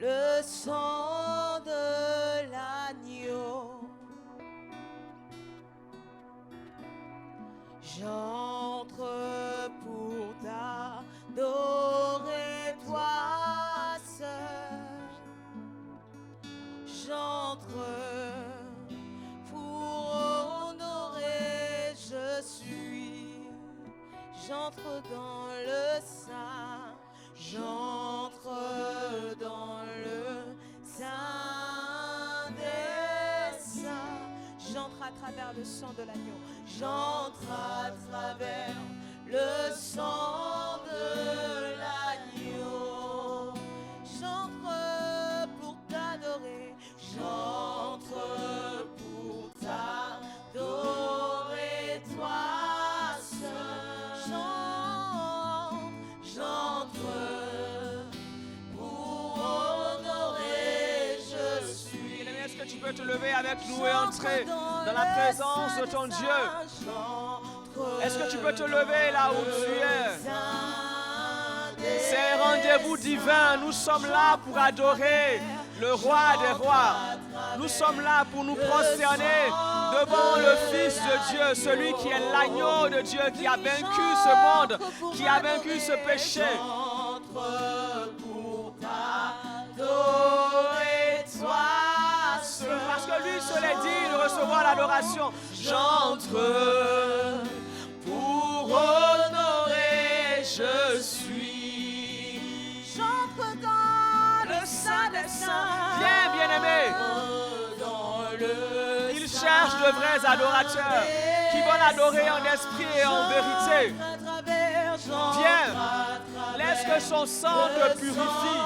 le sang de l'agneau. J'entre pour t'adorer, toi seul. J'entre pour honorer, je suis. J'entre dans le Saint, j'entre dans le Saint des Saints. J'entre à travers le sang de l'agneau. J'entre à travers le sang de l'agneau. J'entre pour t'adorer. J'entre pour t'adorer, toi seul. J'entre pour honorer, je suis. Est-ce que tu peux te lever avec nous et entrer dans la présence de ton Dieu? Est-ce que tu peux te lever là où tu es? C'est un rendez-vous divin. Nous sommes là pour adorer le roi des rois. Nous sommes là pour nous prosterner devant le Fils de Dieu, celui qui est l'agneau de Dieu, qui a vaincu ce monde, qui a vaincu ce péché. Parce que lui seul est digne de recevoir l'adoration. J'entre pour honorer, je suis. J'entre dans le Saint des Saints. Viens, bien-aimé. Il cherche de vrais adorateurs qui veulent adorer en esprit et en vérité. Viens, laisse que son sang te purifie.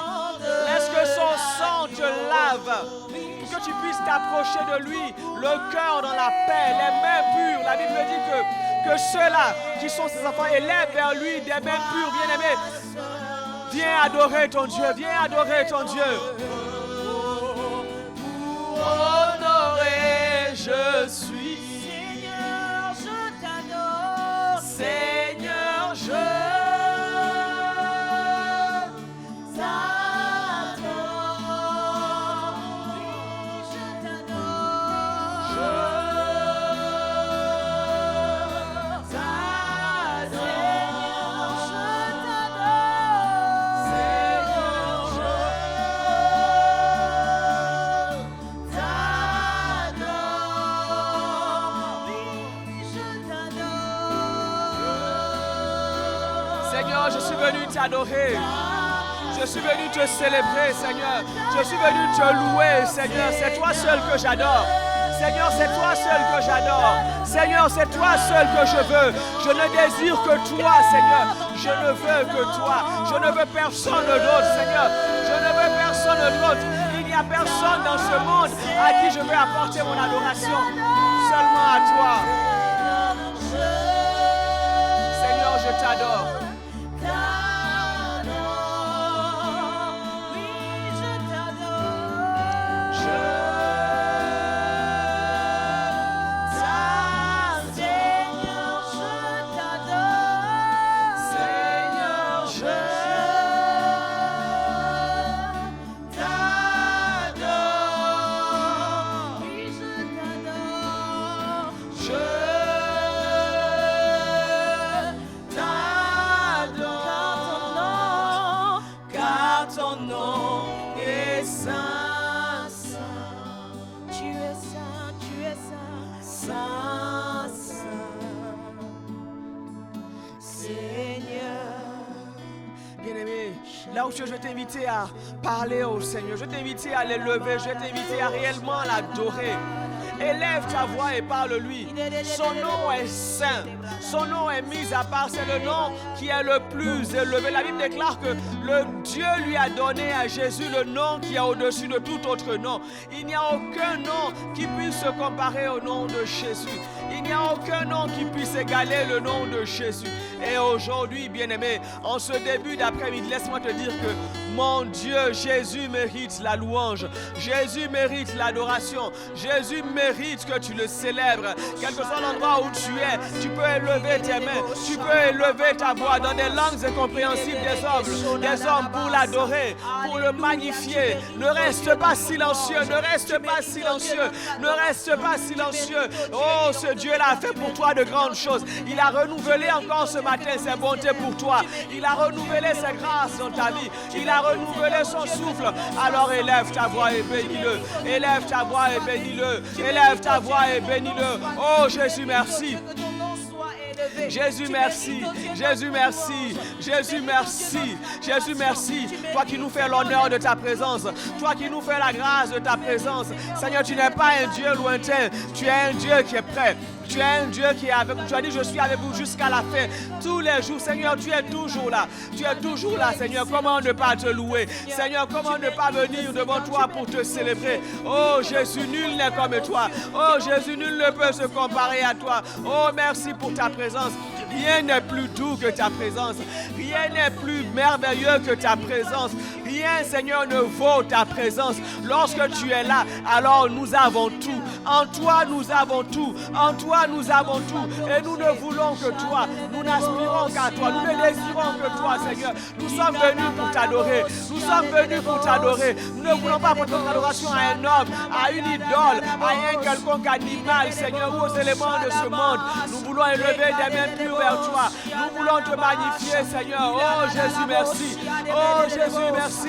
Laisse que son sang te lave. Pour que tu puisses t'approcher de lui, le cœur dans la paix, les mains pures. La Bible dit que ceux-là qui sont ses enfants élèvent vers lui des mains pures, bien-aimés. Viens adorer ton Dieu, viens adorer ton Dieu. Pour honorer, je suis. Seigneur, je t'adore. Seigneur, je je suis venu t'adorer. Je suis venu te célébrer, Seigneur. Je suis venu te louer, Seigneur. C'est toi seul que j'adore. Seigneur, c'est toi seul que j'adore. Seigneur, c'est toi seul que je veux. Je ne désire que toi, Seigneur. Je ne veux que toi. Je ne veux personne d'autre, Seigneur. Je ne veux personne d'autre. Il n'y a personne dans ce monde à qui je veux apporter mon adoration. Seulement à toi. Seigneur, je t'adore. Là où je vais t'inviter à parler au Seigneur, je vais t'inviter à l'élever, je vais t'inviter à réellement l'adorer. Élève ta voix et parle-lui. Son nom est saint, son nom est mis à part, c'est le nom qui est le plus élevé. La Bible déclare que le Dieu lui a donné à Jésus le nom qui est au-dessus de tout autre nom. Il n'y a aucun nom qui puisse se comparer au nom de Jésus. Il n'y a aucun nom qui puisse égaler le nom de Jésus. Et aujourd'hui, bien-aimé, en ce début d'après-midi, laisse-moi te dire que mon Dieu, Jésus mérite la louange. Jésus mérite l'adoration. Jésus mérite que tu le célèbres. Quel que soit l'endroit où tu es, tu peux élever tes mains, tu peux élever ta voix dans des langues incompréhensibles des hommes pour l'adorer, pour le magnifier. Ne reste pas silencieux, ne reste pas silencieux, ne reste pas silencieux. Oh, ce Dieu-là a fait pour toi de grandes choses. Il a renouvelé encore ce matin ses bontés pour toi. Il a renouvelé ses grâces dans ta vie. Il a renouvelé son souffle. Alors élève ta voix et bénis-le. Élève ta voix et bénis-le. Élève ta voix et bénis-le. Oh Jésus, merci. Jésus, merci. Jésus, merci. Jésus, merci. Jésus, merci. Toi qui nous fais l'honneur de ta présence. Toi qui nous fais la grâce de ta présence. Seigneur, tu n'es pas un Dieu lointain. Tu es un Dieu qui est prêt. Tu es un Dieu qui est avec vous. Tu as dit, je suis avec vous jusqu'à la fin. Tous les jours, Seigneur, tu es toujours là. Tu es toujours là, Seigneur. Comment ne pas te louer? Seigneur, comment ne pas venir devant toi pour te célébrer? Oh Jésus, nul n'est comme toi. Oh Jésus, nul ne peut se comparer à toi. Oh, merci pour ta présence. Rien n'est plus doux que ta présence. Rien n'est plus merveilleux que ta présence. Rien, Seigneur, ne vaut ta présence. Lorsque tu es là, alors nous avons tout. En toi, nous avons tout. En toi, nous avons tout. Et nous ne voulons que toi. Nous n'aspirons qu'à toi. Nous ne désirons que toi, Seigneur. Nous sommes venus pour t'adorer. Nous sommes venus pour t'adorer. Nous ne voulons pas porter notre adoration à un homme, à une idole, à un quelconque animal, Seigneur, ou aux éléments de ce monde. Nous voulons élever des mains pures vers toi. Nous voulons te magnifier, Seigneur. Oh Jésus, merci. Oh Jésus, merci.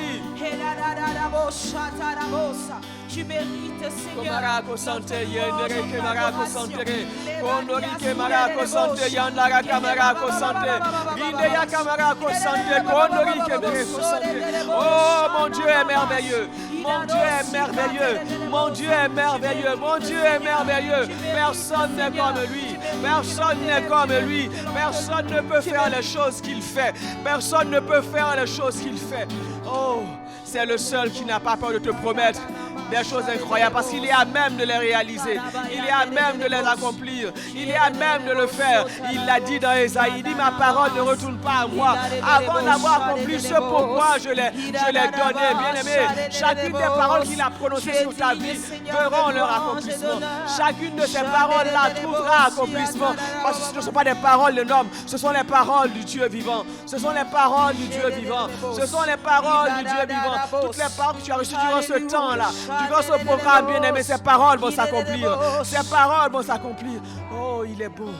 Tu mérites, Seigneur. Marako sante yendere ke marako santere. Kondori ke marako sante yandara kamarako sante. Binde ya kamarako sante. Kondori ke marako sante. Oh, mon Dieu est merveilleux. Mon Dieu est merveilleux. Mon Dieu est merveilleux. Mon Dieu est merveilleux. Personne n'est comme lui. Personne n'est comme lui. Personne ne peut faire les choses qu'il fait. Personne ne peut faire les choses qu'il fait. Oh, c'est le seul qui n'a pas peur de te promettre des choses incroyables parce qu'il est à même de les réaliser. Il est à même de les accomplir. Il est à même de le faire. Il l'a dit dans Ésaïe. Il dit, ma parole ne retourne pas à moi. Avant d'avoir accompli ce pourquoi je l'ai donné. Bien aimé, chacune des paroles qu'il a prononcées sur ta vie verront leur accomplissement. Chacune de ces paroles-là trouvera accomplissement. Parce que ce ne sont pas des paroles de l'homme. Ce sont les paroles du Dieu vivant. Ce sont les paroles du Dieu vivant. Ce sont les paroles du Dieu vivant. Toutes les paroles que tu as reçues durant ce temps-là. Durant ce programme, bien aimé, ces paroles vont s'accomplir. Ces paroles vont s'accomplir. Oh, il est bon.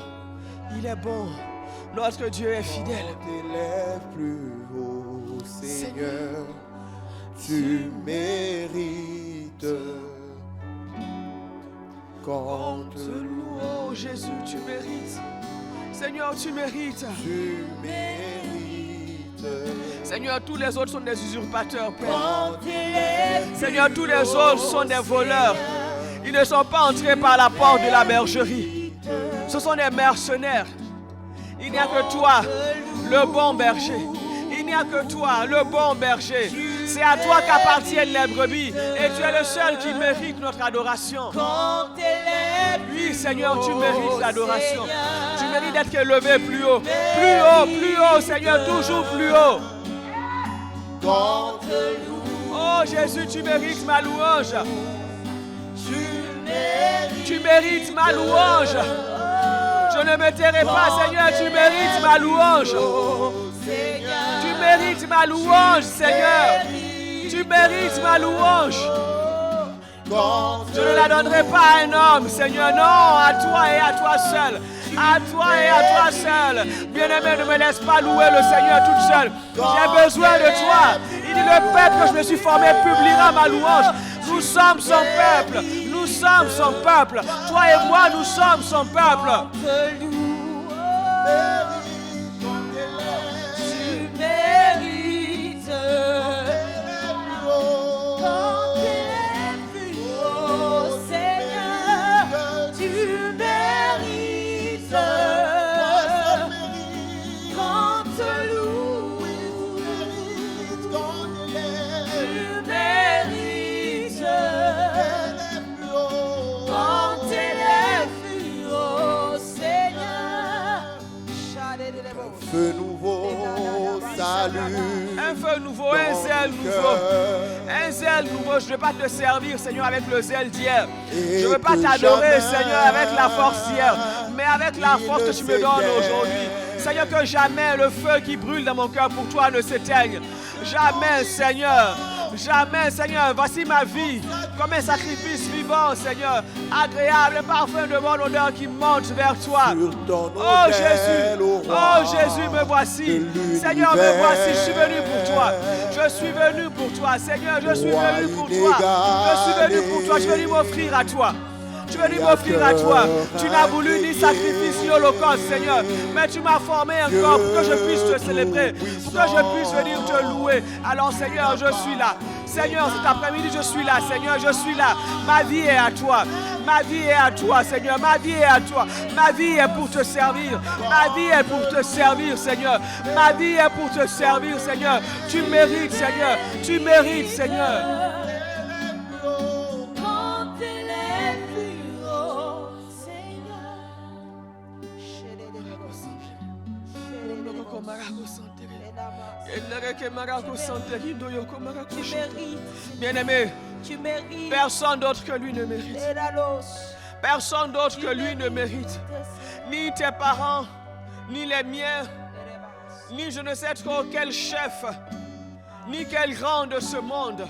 Il est bon. Notre Dieu est fidèle. T'élèves plus haut, Seigneur. Tu mérites qu'on te loue. Oh, Jésus, tu mérites. Seigneur, tu mérites. Tu mérites. Seigneur, tous les autres sont des usurpateurs, Père. Seigneur, tous les autres sont des voleurs. Ils ne sont pas entrés par la porte de la bergerie. Ce sont des mercenaires. Il n'y a que toi, le bon berger. Il n'y a que toi, le bon berger. C'est à toi qu'appartiennent les brebis. Et tu es le seul qui mérite notre adoration. Oui, Seigneur, tu mérites l'adoration. Tu mérites d'être élevé plus haut. Plus haut, plus haut, Seigneur, toujours plus haut. Oh Jésus, tu mérites ma louange. Tu mérites ma louange. Je ne me tairai pas, Seigneur, tu mérites ma louange. Tu mérites ma louange, Seigneur. Tu mérites ma louange. Je ne la donnerai pas à un homme, Seigneur. Non, à toi et à toi seul. À toi et à toi seul. Bien-aimé, ne me laisse pas louer le Seigneur toute seule. J'ai besoin de toi. Il dit, le peuple que je me suis formé publiera ma louange. Nous sommes son peuple. Nous sommes son peuple. Toi et moi, nous sommes son peuple. Tu mérites. Oh un zèle nouveau. Je ne veux pas te servir, Seigneur, avec le zèle d'hier. Je ne veux pas t'adorer, Seigneur, avec la force d'hier, mais avec la force que tu me donnes aujourd'hui. Seigneur, que jamais le feu qui brûle dans mon cœur pour toi ne s'éteigne. Jamais, Seigneur. Jamais, Seigneur. Voici ma vie comme un sacrifice vivant, Seigneur. Agréable, un parfum de bonne odeur qui monte vers toi. Oh Jésus, oh Jésus, me voici. Seigneur, me voici. Je suis venu pour toi. Je suis venu pour toi, Seigneur. Je suis venu pour toi. Je suis venu pour toi. Je suis venu m'offrir à toi. Tu veux lui m'offrir à toi. Tu n'as voulu ni sacrifice ni holocauste, Seigneur. Mais tu m'as formé encore pour que je puisse te célébrer, pour que je puisse venir te louer. Alors, Seigneur, je suis là. Seigneur, cet après-midi, je suis là. Seigneur, je suis là. Ma vie est à toi. Ma vie est à toi, Seigneur. Ma vie est à toi. Ma vie est pour te servir. Ma vie est pour te servir, Seigneur. Ma vie est pour te servir, Seigneur. Tu mérites, Seigneur. Tu mérites, Seigneur. Bien-aimé, personne d'autre que lui ne mérite. Personne d'autre que lui ne mérite. Ni tes parents, ni les miens, ni je ne sais trop quel chef, ni quel grand de ce monde.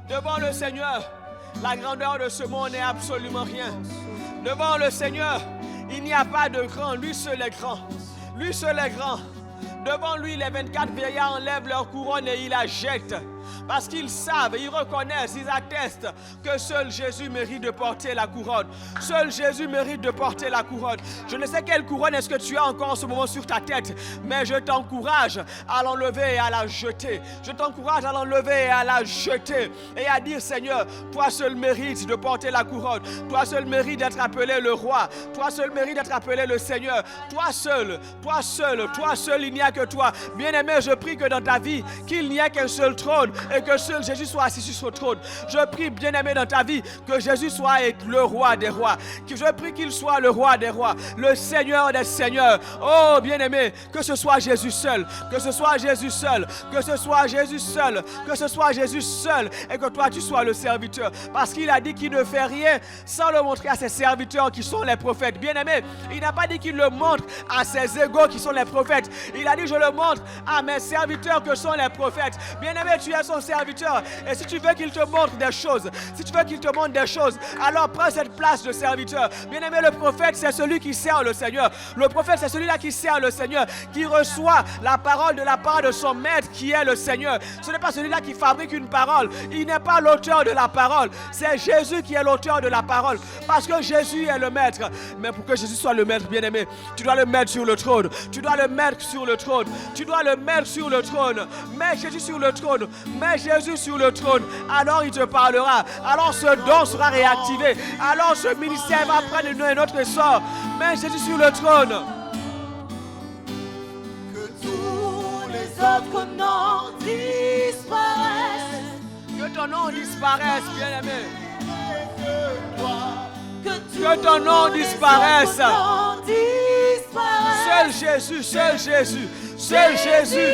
Devant le Seigneur, la grandeur de ce monde n'est absolument rien. Devant le Seigneur, il n'y a pas de grand. Lui seul est grand. Lui seul est grand. Devant lui, les 24 vieillards enlèvent leur couronne et ils la jettent. Parce qu'ils savent, ils reconnaissent, ils attestent que seul Jésus mérite de porter la couronne. Seul Jésus mérite de porter la couronne. Je ne sais quelle couronne est-ce que tu as encore en ce moment sur ta tête, mais je t'encourage à l'enlever et à la jeter. Je t'encourage à l'enlever et à la jeter. Et à dire, Seigneur, toi seul mérite de porter la couronne. Toi seul mérite d'être appelé le roi. Toi seul mérite d'être appelé le Seigneur. Toi seul, il n'y a que toi. Bien-aimé, je prie que dans ta vie, qu'il n'y ait qu'un seul trône et que seul Jésus soit assis sur ce trône. Je prie, bien-aimé, dans ta vie, que Jésus soit le roi des rois. Je prie qu'il soit le roi des rois, le Seigneur des seigneurs. Oh, bien-aimé, que ce soit Jésus seul, que ce soit Jésus seul, que ce soit Jésus seul, que ce soit Jésus seul, et que toi, tu sois le serviteur. Parce qu'il a dit qu'il ne fait rien sans le montrer à ses serviteurs qui sont les prophètes. Bien-aimé, il n'a pas dit qu'il le montre à ses égaux qui sont les prophètes. Il a dit, je le montre à mes serviteurs que sont les prophètes. Bien-aimé, tu es son serviteur. Et si tu veux qu'il te montre des choses, alors prends cette place de serviteur. Bien-aimé, le prophète, c'est celui qui sert le Seigneur. Le prophète, c'est celui-là qui sert le Seigneur, qui reçoit la parole de la part de son maître, qui est le Seigneur. Ce n'est pas celui-là qui fabrique une parole. Il n'est pas l'auteur de la parole. C'est Jésus qui est l'auteur de la parole. Parce que Jésus est le maître. Mais pour que Jésus soit le maître, bien-aimé, tu dois le mettre sur le trône. Tu dois le mettre sur le trône. Tu dois le mettre sur le trône. Mets Jésus sur le trône. Mets Jésus sur le trône. Alors il te parlera. Alors ce don sera réactivé. Alors ce ministère va prendre un autre essor. Mets Jésus sur le trône. Que tous les autres noms disparaissent. Que ton nom disparaisse, bien-aimé. Que ton nom disparaisse. Seul Jésus, seul Jésus, seul Jésus.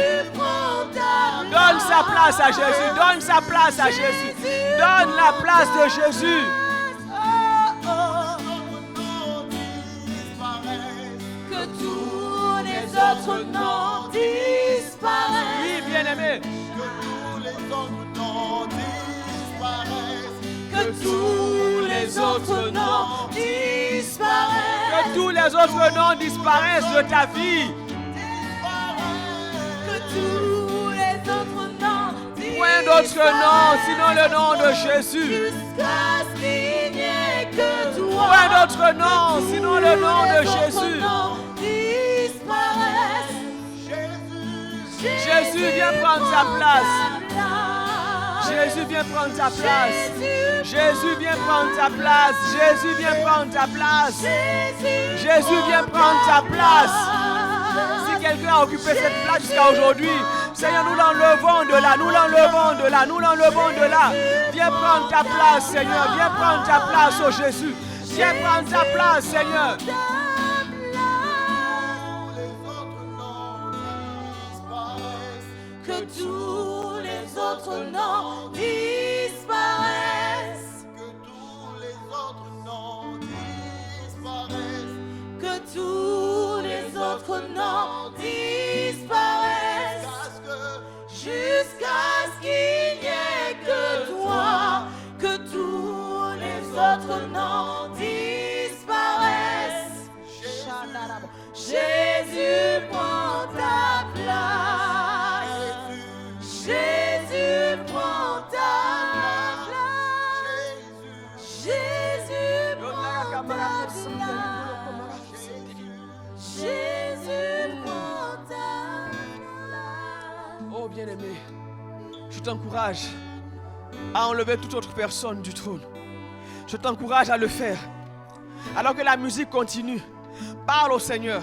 Donne sa place à Jésus, donne sa place à Jésus. Donne la place de Jésus. Que tous les autres noms disparaissent. Oui, bien-aimé. Que tous les autres noms disparaissent. Que tous les autres noms disparaissent de ta vie. Que tous les autres noms disparaissent. Point d'autre nom, sinon le nom de Jésus. Jusqu'à ce qu'il n'y ait que toi. Point d'autre nom, sinon le nom de Jésus. Jésus, viens prendre ta place. Jésus, viens prendre ta place. Jésus, viens prendre ta place. Jésus, viens prendre ta place. Jésus, viens prendre ta place. Si quelqu'un a occupé cette place jusqu'à aujourd'hui, Seigneur, nous l'enlevons de là, nous l'enlevons de là, nous l'enlevons de là. Viens prendre ta place, Seigneur. Viens prendre ta place, oh Jésus. Viens prendre ta place, Seigneur. Que tous les autres noms autres noms disparaissent. Jésus prend ta place. Jésus prend ta place. Jésus prend ta place. Jésus prend ta place. Oh bien-aimé, je t'encourage à enlever toute autre personne du trône. Je t'encourage à le faire. Alors que la musique continue, parle au Seigneur.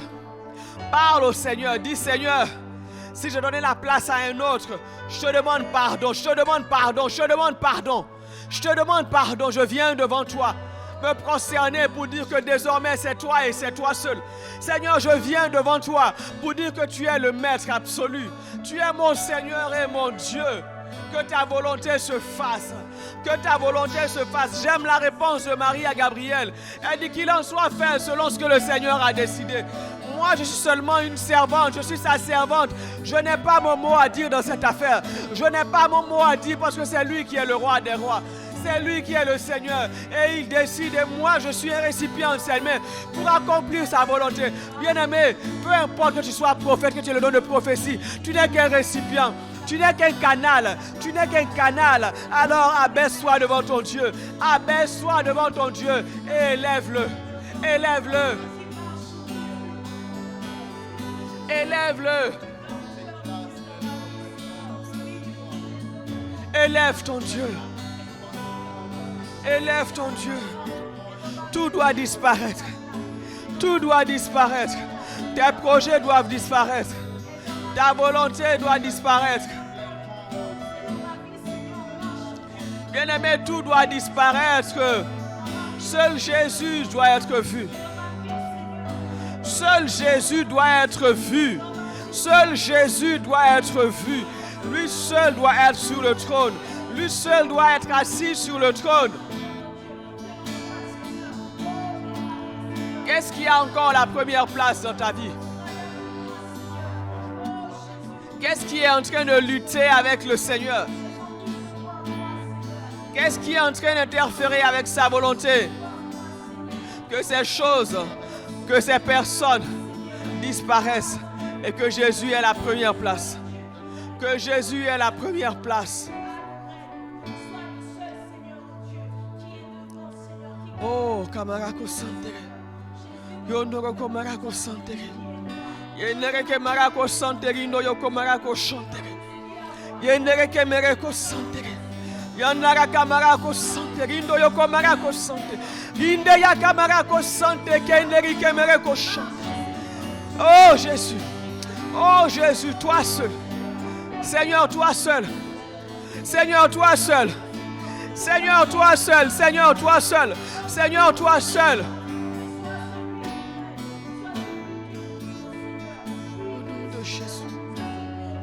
Parle au Seigneur. Dis Seigneur, si je donnais la place à un autre, je te demande pardon, je te demande pardon, je te demande pardon. Je te demande pardon, je viens devant toi me prosterner pour dire que désormais c'est toi et c'est toi seul. Seigneur, je viens devant toi pour dire que tu es le maître absolu. Tu es mon Seigneur et mon Dieu. Que ta volonté se fasse. Que ta volonté se fasse. J'aime la réponse de Marie à Gabriel. Elle dit qu'il en soit fait selon ce que le Seigneur a décidé. Moi, je suis seulement une servante. Je suis sa servante. Je n'ai pas mon mot à dire dans cette affaire. Je n'ai pas mon mot à dire parce que c'est lui qui est le roi des rois. C'est lui qui est le Seigneur. Et il décide. Et moi, je suis un récipient de ses mains pour accomplir sa volonté. Bien-aimé, peu importe que tu sois prophète, que tu aies le don de prophétie, tu n'es qu'un récipient. Tu n'es qu'un canal. Tu n'es qu'un canal. Alors abaisse-toi devant ton Dieu. Abaisse-toi devant ton Dieu. Et élève-le. Élève-le. Élève-le. Élève ton Dieu. Élève ton Dieu. Tout doit disparaître. Tout doit disparaître. Tes projets doivent disparaître. Ta volonté doit disparaître. Bien-aimé, tout doit disparaître. Seul Jésus doit être vu. Seul Jésus doit être vu. Seul Jésus doit être vu. Lui seul doit être sur le trône. Lui seul doit être assis sur le trône. Qu'est-ce qui a encore la première place dans ta vie? Qu'est-ce qui est en train de lutter avec le Seigneur? Qu'est-ce qui est en train d'interférer avec sa volonté? Que ces choses, que ces personnes disparaissent et que Jésus ait la première place. Que Jésus ait la première place. Oh, Kamarako Santere. Yondoroko Marako Santere. Yendereke Marako Santere, no Yoko Marako Santere. Yendereke Mereko Santere. Yanaraka Marako Santere, no Yoko Marako Santere. Indeyaka Marako Santere, Kenderike Mereko Santere. Oh Jésus. Oh Jésus, toi seul. Seigneur, toi seul. Seigneur, toi seul. Seigneur, toi seul. Seigneur, toi seul. Seigneur, toi seul.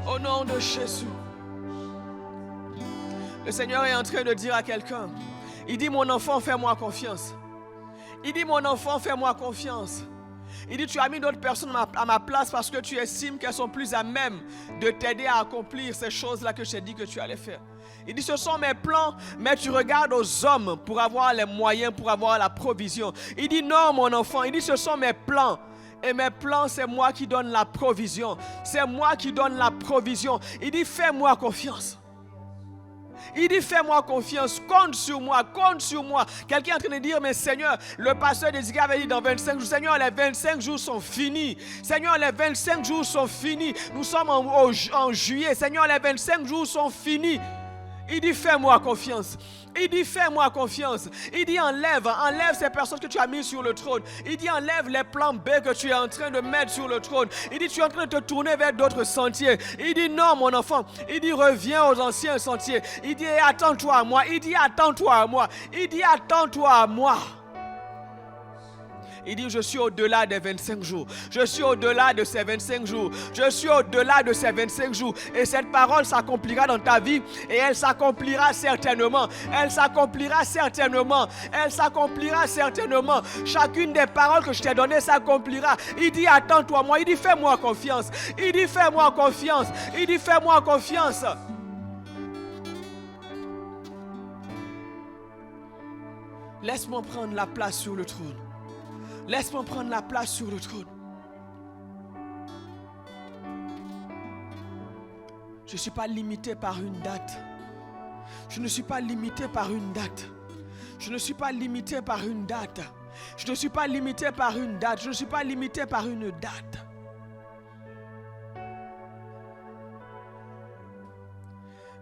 Au nom de Jésus. Le Seigneur est en train de dire à quelqu'un, il dit, mon enfant, fais-moi confiance. Il dit, mon enfant, fais-moi confiance. Il dit, tu as mis d'autres personnes à ma place parce que tu estimes qu'elles sont plus à même de t'aider à accomplir ces choses-là que je t'ai dit que tu allais faire. Il dit, ce sont mes plans, mais tu regardes aux hommes pour avoir les moyens, pour avoir la provision. Il dit, non, mon enfant, il dit, ce sont mes plans. Et mes plans, c'est moi qui donne la provision. C'est moi qui donne la provision. Il dit, fais-moi confiance. Il dit, fais-moi confiance, compte sur moi, compte sur moi. Quelqu'un est en train de dire, mais Seigneur, le pasteur des avait dit dans 25 jours, Seigneur, les 25 jours sont finis. Seigneur, les 25 jours sont finis. Nous sommes en juillet. Seigneur, les 25 jours sont finis. Il dit, fais-moi confiance. Il dit, fais-moi confiance. Il dit, enlève ces personnes que tu as mises sur le trône. Il dit, enlève les plans B que tu es en train de mettre sur le trône. Il dit, tu es en train de te tourner vers d'autres sentiers. Il dit, non, mon enfant. Il dit, reviens aux anciens sentiers. Il dit, attends-toi à moi. Il dit, attends-toi à moi. Il dit, attends-toi à moi. Il dit, je suis au-delà des 25 jours. Je suis au-delà de ces 25 jours. Je suis au-delà de ces 25 jours. Et cette parole s'accomplira dans ta vie. Et elle s'accomplira certainement. Elle s'accomplira certainement. Elle s'accomplira certainement. Chacune des paroles que je t'ai données s'accomplira. Il dit, attends-toi à moi. Il dit, fais-moi confiance. Il dit, fais-moi confiance. Il dit, fais-moi confiance. Laisse-moi prendre la place sur le trône. Laisse-moi prendre la place sur le trône. Je ne suis pas limité par une date. Je ne suis pas limité par une date. Je ne suis pas limité par une date. Je ne suis pas limité par une date. Je ne suis pas limité par une date.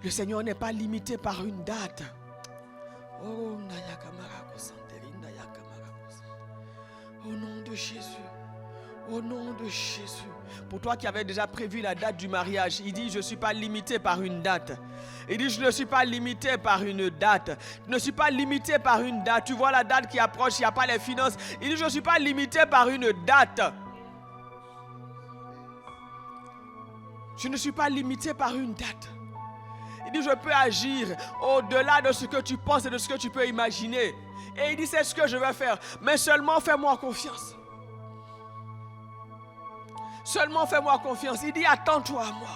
Le Seigneur n'est pas limité par une date. Oh, au nom de Jésus. Au nom de Jésus. Pour toi qui avais déjà prévu la date du mariage, il dit, je ne suis pas limité par une date. Il dit, je ne suis pas limité par une date. Je ne suis pas limité par une date. Tu vois la date qui approche, il n'y a pas les finances. Il dit, je ne suis pas limité par une date. Je ne suis pas limité par une date. Il dit, je peux agir au-delà de ce que tu penses et de ce que tu peux imaginer. Et il dit, c'est ce que je vais faire. Mais seulement fais-moi confiance. Seulement fais-moi confiance. Il dit, attends-toi à moi.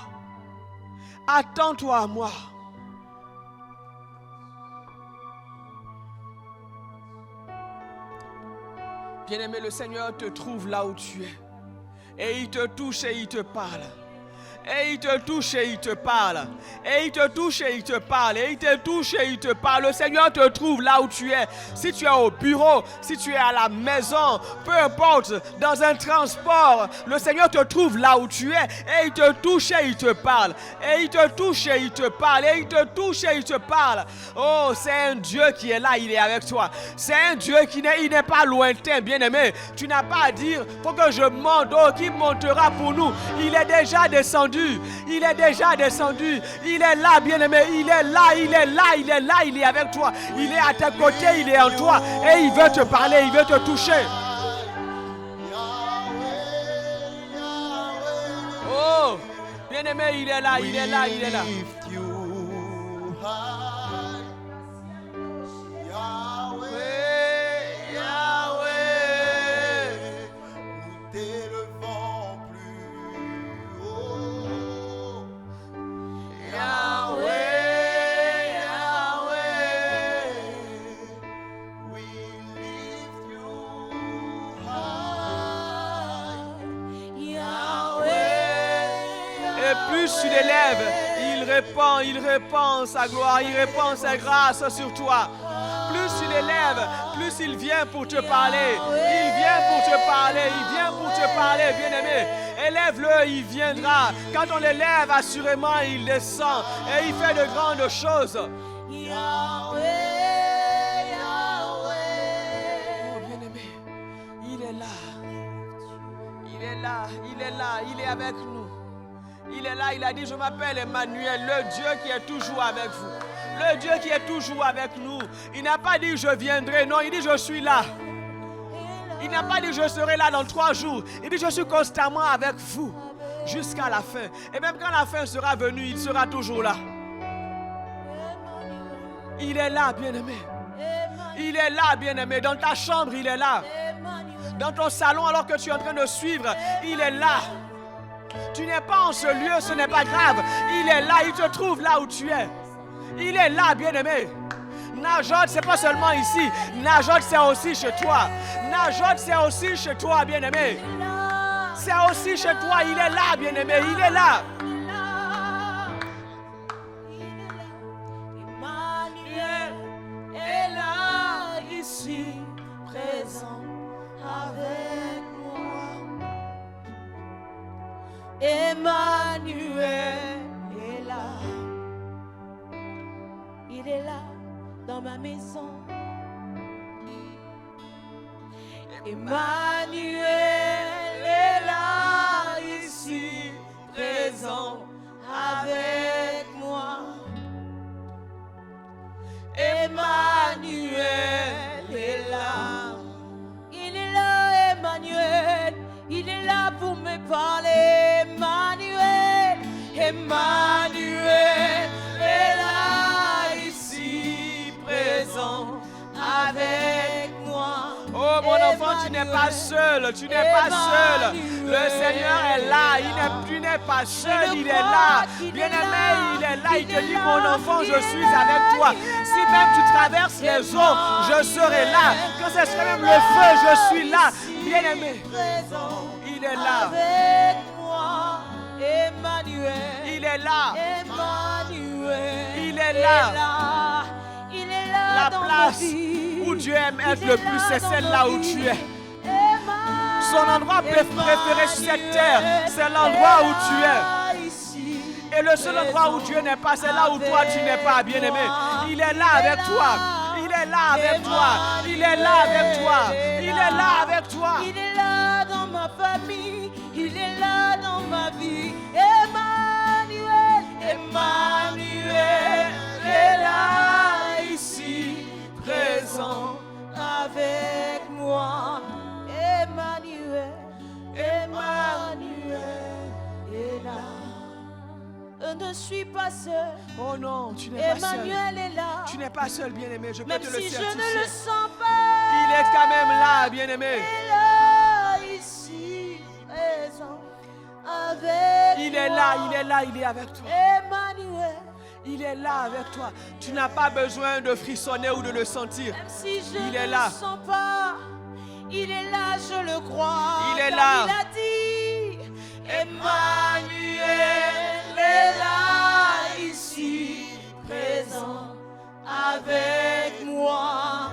Attends-toi à moi. Bien-aimé, le Seigneur te trouve là où tu es. Et il te touche et il te parle. Et il te touche et il te parle. Et il te touche et il te parle. Et il te touche et il te parle. Le Seigneur te trouve là où tu es. Si tu es au bureau, si tu es à la maison, peu importe, dans un transport, le Seigneur te trouve là où tu es. Et il te touche et il te parle. Et il te touche et il te parle. Et il te touche et il te parle. Oh, c'est un Dieu qui est là, il est avec toi. C'est un Dieu qui n'est pas lointain, bien-aimé. Tu n'as pas à dire, faut que je monte. Oh, qui montera pour nous? Il est déjà descendu. Il est déjà descendu. Il est là, bien-aimé. Il est là, il est là, il est là, il est avec toi. Il est à tes côtés, il est en toi. Et il veut te parler, il veut te toucher. Oh, bien-aimé, il est là, il est là, il est là. Plus tu l'élèves, il répand sa gloire, il répand sa grâce sur toi. Plus tu l'élèves, plus il vient pour te parler. Il vient pour te parler, il vient pour te parler, bien-aimé. Élève-le, il viendra. Quand on l'élève, assurément, il descend et il fait de grandes choses. Oh, bien-aimé, il est là. Il est là, il est là, il est avec nous. Il est là, il a dit, je m'appelle Emmanuel, le Dieu qui est toujours avec vous. Le Dieu qui est toujours avec nous. Il n'a pas dit, je viendrai. Non, il dit, je suis là. Il n'a pas dit, je serai là dans 3 jours. Il dit, je suis constamment avec vous jusqu'à la fin. Et même quand la fin sera venue, il sera toujours là. Il est là, bien-aimé. Il est là, bien-aimé. Dans ta chambre, il est là. Dans ton salon, alors que tu es en train de suivre, il est là. Tu n'es pas en ce lieu, ce n'est pas grave. Il est là, il te trouve là où tu es. Il est là, bien-aimé. Najot, c'est pas seulement ici. Najot, c'est aussi chez toi. Najot, c'est aussi chez toi, bien-aimé. C'est aussi chez toi. Il est là, bien-aimé. Il est là. Emmanuel est là, ici, présent avec moi. Emmanuel est là. Il est là dans ma maison. Emmanuel est là, ici, présent avec moi. Emmanuel est là. Il est là, Emmanuel. Il est là pour me parler. Emmanuel, Emmanuel est là, ici, présent avec moi. Oh, mon enfant, tu n'es pas seul, tu n'es pas seul. Le Seigneur est là, tu n'es pas seul, il est là. Bien-aimé, il est là, il te dit, mon enfant, je suis avec toi. Si même tu traverses les eaux, je serai là. Quand ce serait même le feu, je suis là. Bien-aimé, il est là. Avec moi, Emmanuel. Il est là. Emmanuel. Il est là. Il est là. La dans ma place vie. où Dieu aime être le plus, c'est dans celle-là ma où vie. tu es. Emmanuel. Son endroit préféré sur cette terre, c'est l'endroit où tu es. Ici. Et le seul endroit où Dieu n'est pas, c'est là où toi tu n'es pas, bien-aimé. Il est là avec toi. Il est là avec toi. Il est là avec toi. Il est là avec toi. Il est là dans ma famille. Il est là dans ma vie. Emmanuel. Emmanuel est là ici, présent avec moi. Emmanuel. Emmanuel est là. Je ne suis pas seul. Oh non, tu n'es pas seul. Emmanuel est là. Tu n'es pas seul, bien-aimé. Je peux Même te le si je certifier. ne le sens pas. Il est quand même là, bien-aimé. Il est là, ici, présent, avec Il est moi. là, il est là, il est avec toi. Emmanuel. Il est là avec toi. Tu n'as pas besoin de frissonner ou de le sentir. Même si je Il ne est le là. sens pas, il est là, je le crois. Il est car là. Il a dit, Emmanuel est là, ici, présent, avec moi.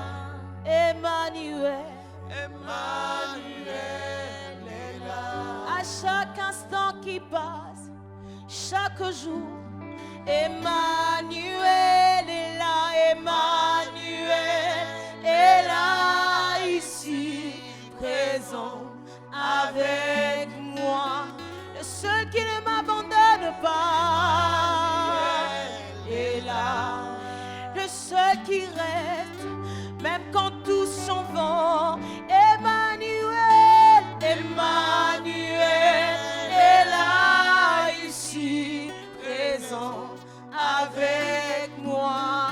Emmanuel. Emmanuel est là. À chaque instant qui passe, chaque jour, Emmanuel est là, Emmanuel est là, ici, présent avec moi. Le seul qui ne m'abandonne pas est là. Le seul qui reste, même quand tous s'en vont. Emmanuel, Emmanuel est là, ici, présent avec moi.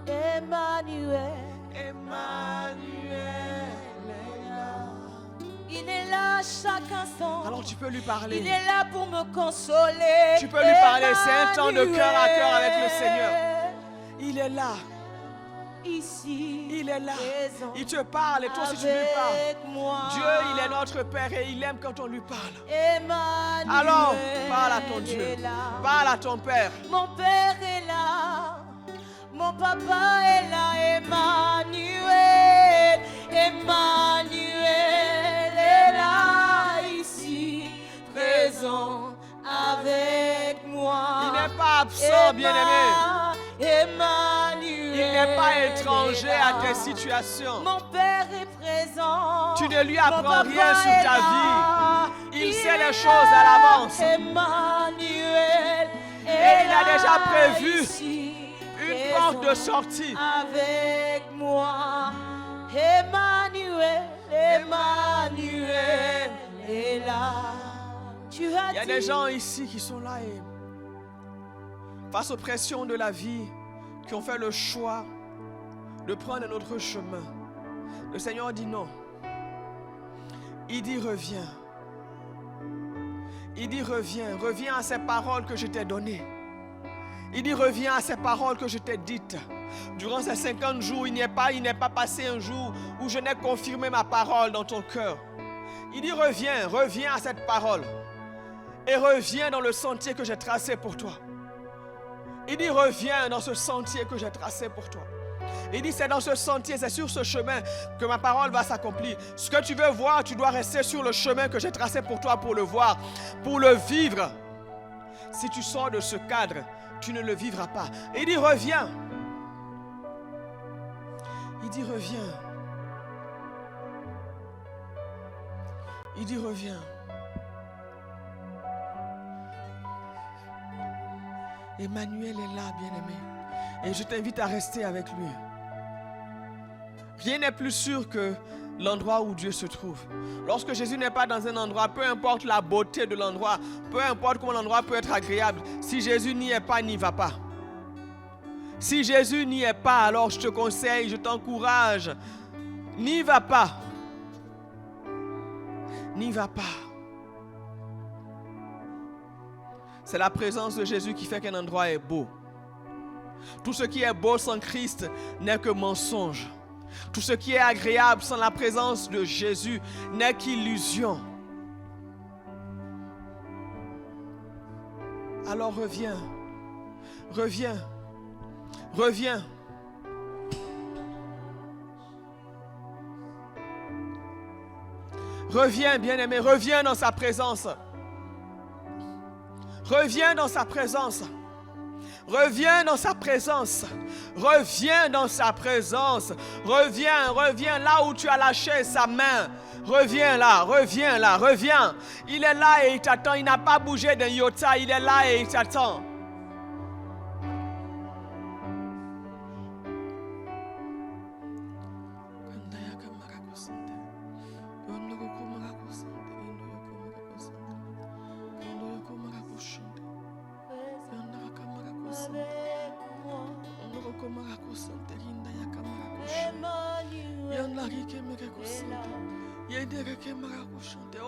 Emmanuel, Emmanuel est là. Il est là chaque instant. Alors tu peux lui parler. Il est là pour me consoler. Tu peux lui parler. C'est un temps de cœur à cœur avec le Seigneur. Il est là. Ici, Il est là. présent Il te parle et toi aussi tu lui parles. avec moi. Dieu, il est notre Père et il aime quand on lui parle. Emmanuel Alors, parle à ton Dieu. est là. Parle à ton Père. Mon Père est là. Mon papa est là. Emmanuel. Emmanuel est là, ici, présent avec moi. Il n'est pas absent, bien-aimé. Emmanuel. Il n'est pas étranger à tes situations. Mon Père est présent. Tu ne lui Mon apprends papa rien sur est ta là. vie. Il sait les choses à l'avance. Emmanuel. Et il a déjà prévu ici, une porte de sortie. avec moi. Emmanuel, Emmanuel est là. Tu as Il y a dit, des gens ici qui sont là et face aux pressions de la vie, qui ont fait le choix de prendre un autre chemin. Le Seigneur dit non. Il dit reviens. Il dit reviens. Reviens à ces paroles que je t'ai données. Il dit reviens à ces paroles que je t'ai dites. Durant ces 50 jours, il n'est pas passé un jour où je n'ai confirmé ma parole dans ton cœur. Il dit reviens, reviens à cette parole. Et reviens dans le sentier que j'ai tracé pour toi. Il dit reviens dans ce sentier que j'ai tracé pour toi. Il dit c'est dans ce sentier, c'est sur ce chemin que ma parole va s'accomplir. Ce que tu veux voir, tu dois rester sur le chemin que j'ai tracé pour toi pour le voir, pour le vivre. Si tu sors de ce cadre, tu ne le vivras pas. Il dit reviens. Il dit reviens. Il dit reviens. Emmanuel est là, bien-aimé. Et je t'invite à rester avec lui. Rien n'est plus sûr que l'endroit où Dieu se trouve. Lorsque Jésus n'est pas dans un endroit, peu importe la beauté de l'endroit, peu importe comment l'endroit peut être agréable, si Jésus n'y est pas, n'y va pas. Si Jésus n'y est pas, alors je te conseille, je t'encourage, n'y va pas. n'y va pas. C'est la présence de Jésus qui fait qu'un endroit est beau. Tout ce qui est beau sans Christ n'est que mensonge. Tout ce qui est agréable sans la présence de Jésus n'est qu'illusion. Alors reviens, reviens, reviens. Reviens, bien-aimé, reviens dans sa présence. Reviens dans sa présence. Reviens dans sa présence. Reviens dans sa présence. Reviens, reviens là où tu as lâché sa main. Reviens là, reviens là, reviens. Il est là et il t'attend. Il n'a pas bougé d'un iota. Il est là et il t'attend.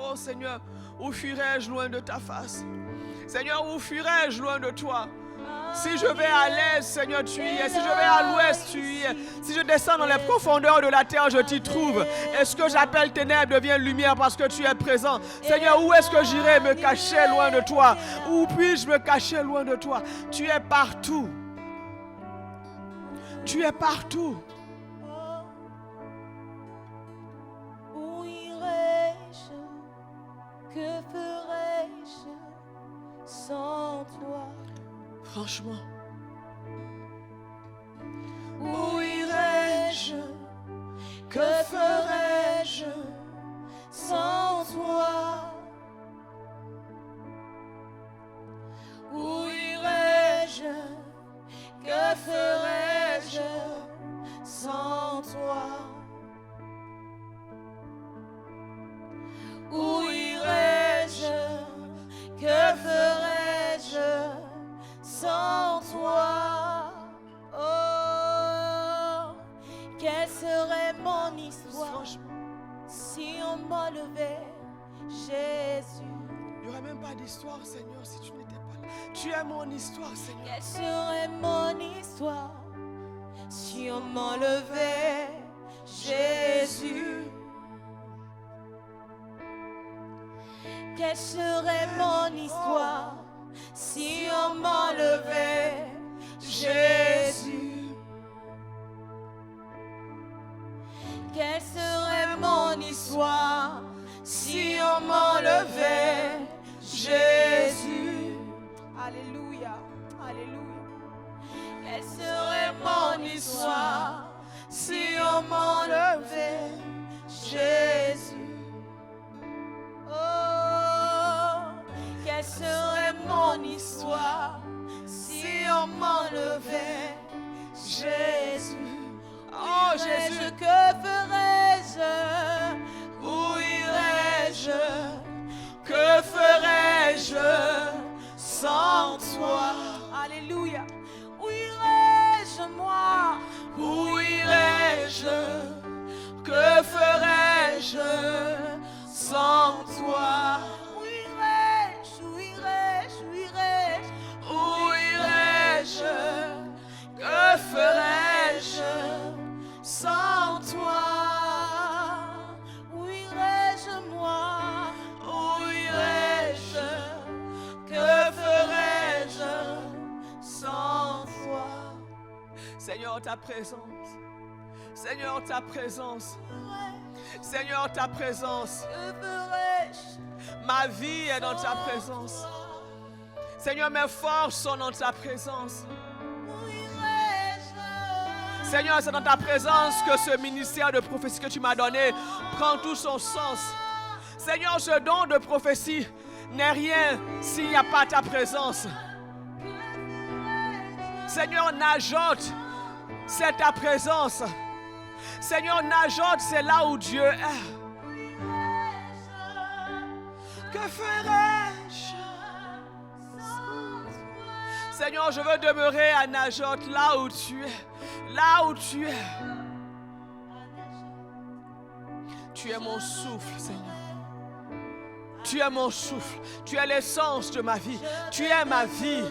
Oh Seigneur, où fuirais-je loin de ta face? Seigneur, où fuirais-je loin de toi? Si je vais à l'est, Seigneur, tu y es. Si je vais à l'ouest, tu y es. Si je descends dans les profondeurs de la terre, je t'y trouve. Est-ce que j'appelle ténèbres devient lumière parce que tu es présent? Seigneur, où est-ce que j'irai me cacher loin de toi? Où puis-je me cacher loin de toi? Tu es partout. Tu es partout. Où irais-je? Que ferais-je sans toi? Franchement. Où irais-je? Que ferais-je sans toi? Où irais-je? Que ferais-je sans toi? Où irais-je? Que ferais-je sans toi? Oh, quelle serait mon histoire si on m'enlevait Jésus? Il n'y aurait même pas d'histoire, Seigneur, si tu n'étais pas là. Tu es mon histoire, Seigneur. Quelle serait mon histoire si on m'enlevait Jésus? Quelle serait mon histoire si on m'enlevait Jésus? Quelle serait mon histoire si on m'enlevait Jésus? Alléluia, alléluia. Quelle serait mon histoire si on m'enlevait Jésus? Oh, quelle serait mon histoire si on m'enlevait Jésus? Oh Jésus, que ferais-je? Où irais-je? que ferais-je sans toi? Alléluia. Où irais-je moi? Où irais-je? Que ferais-je sans toi? Où irais-je? Où irais-je? Où irais-je? Où irais-je? Que ferais-je sans toi? Où irais-je moi? Où irais-je? Que ferais-je sans toi? Seigneur, ta présence. Seigneur, ta présence. Seigneur, ta présence. Que ferais-je? Ma vie est dans ta présence. Seigneur, mes forces sont dans ta présence. Où irais-je? Seigneur, c'est dans ta présence que ce ministère de prophétie que tu m'as donné prend tout son sens. Seigneur, ce don de prophétie n'est rien s'il n'y a pas ta présence. Seigneur, Najote, c'est ta présence. Seigneur, Najote, c'est là où Dieu est. Que ferais-je? Seigneur, je veux demeurer à Najote, là où tu es. Là où tu es. Tu es mon souffle, Seigneur. Tu es mon souffle. Tu es l'essence de ma vie. Tu es ma vie.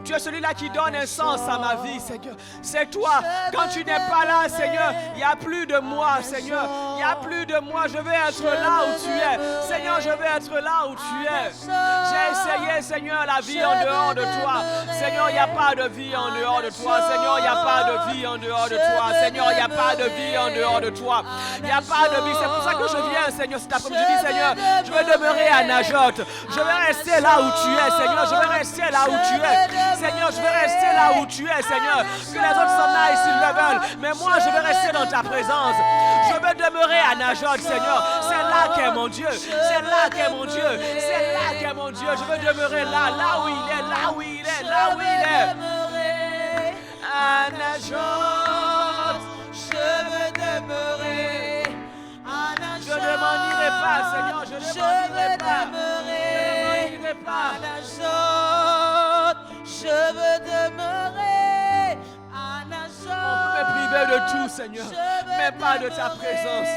Tu es celui-là qui donne un sens à ma vie, Seigneur. C'est toi. Quand tu n'es pas là, Seigneur, il n'y a plus de moi, Seigneur. Il n'y a plus de moi. Je veux être là où tu es. Seigneur, je veux être là où tu es. J'ai essayé, Seigneur, la vie en dehors de toi. Seigneur, il n'y a pas de vie en dehors de toi. Seigneur, il n'y a pas de vie en dehors de toi. Seigneur, il n'y a pas de vie en dehors de toi. Il n'y a pas de vie. C'est pour ça que je viens, Seigneur, cet après-midi. Je dis, Seigneur, je veux demeurer à Najot. Je veux rester là où tu es, Seigneur. Je veux rester là où tu es. Seigneur, je veux rester là où tu es, Seigneur. Que les autres s'en aillent s'ils le veulent. Mais moi, je veux rester dans ta présence. Je veux demeurer à Najot, Seigneur. C'est là qu'est mon Dieu. C'est là qu'est mon Dieu. C'est là qu'est mon Dieu. Je veux demeurer là, là où il est, là où il est, là où il est. À Najot, je veux demeurer. À Najot, je ne m'en irai pas, Seigneur. Je ne m'en irai pas. À Najot, je veux demeurer. À Najot, on peut me priver de tout, Seigneur, mais pas de ta présence.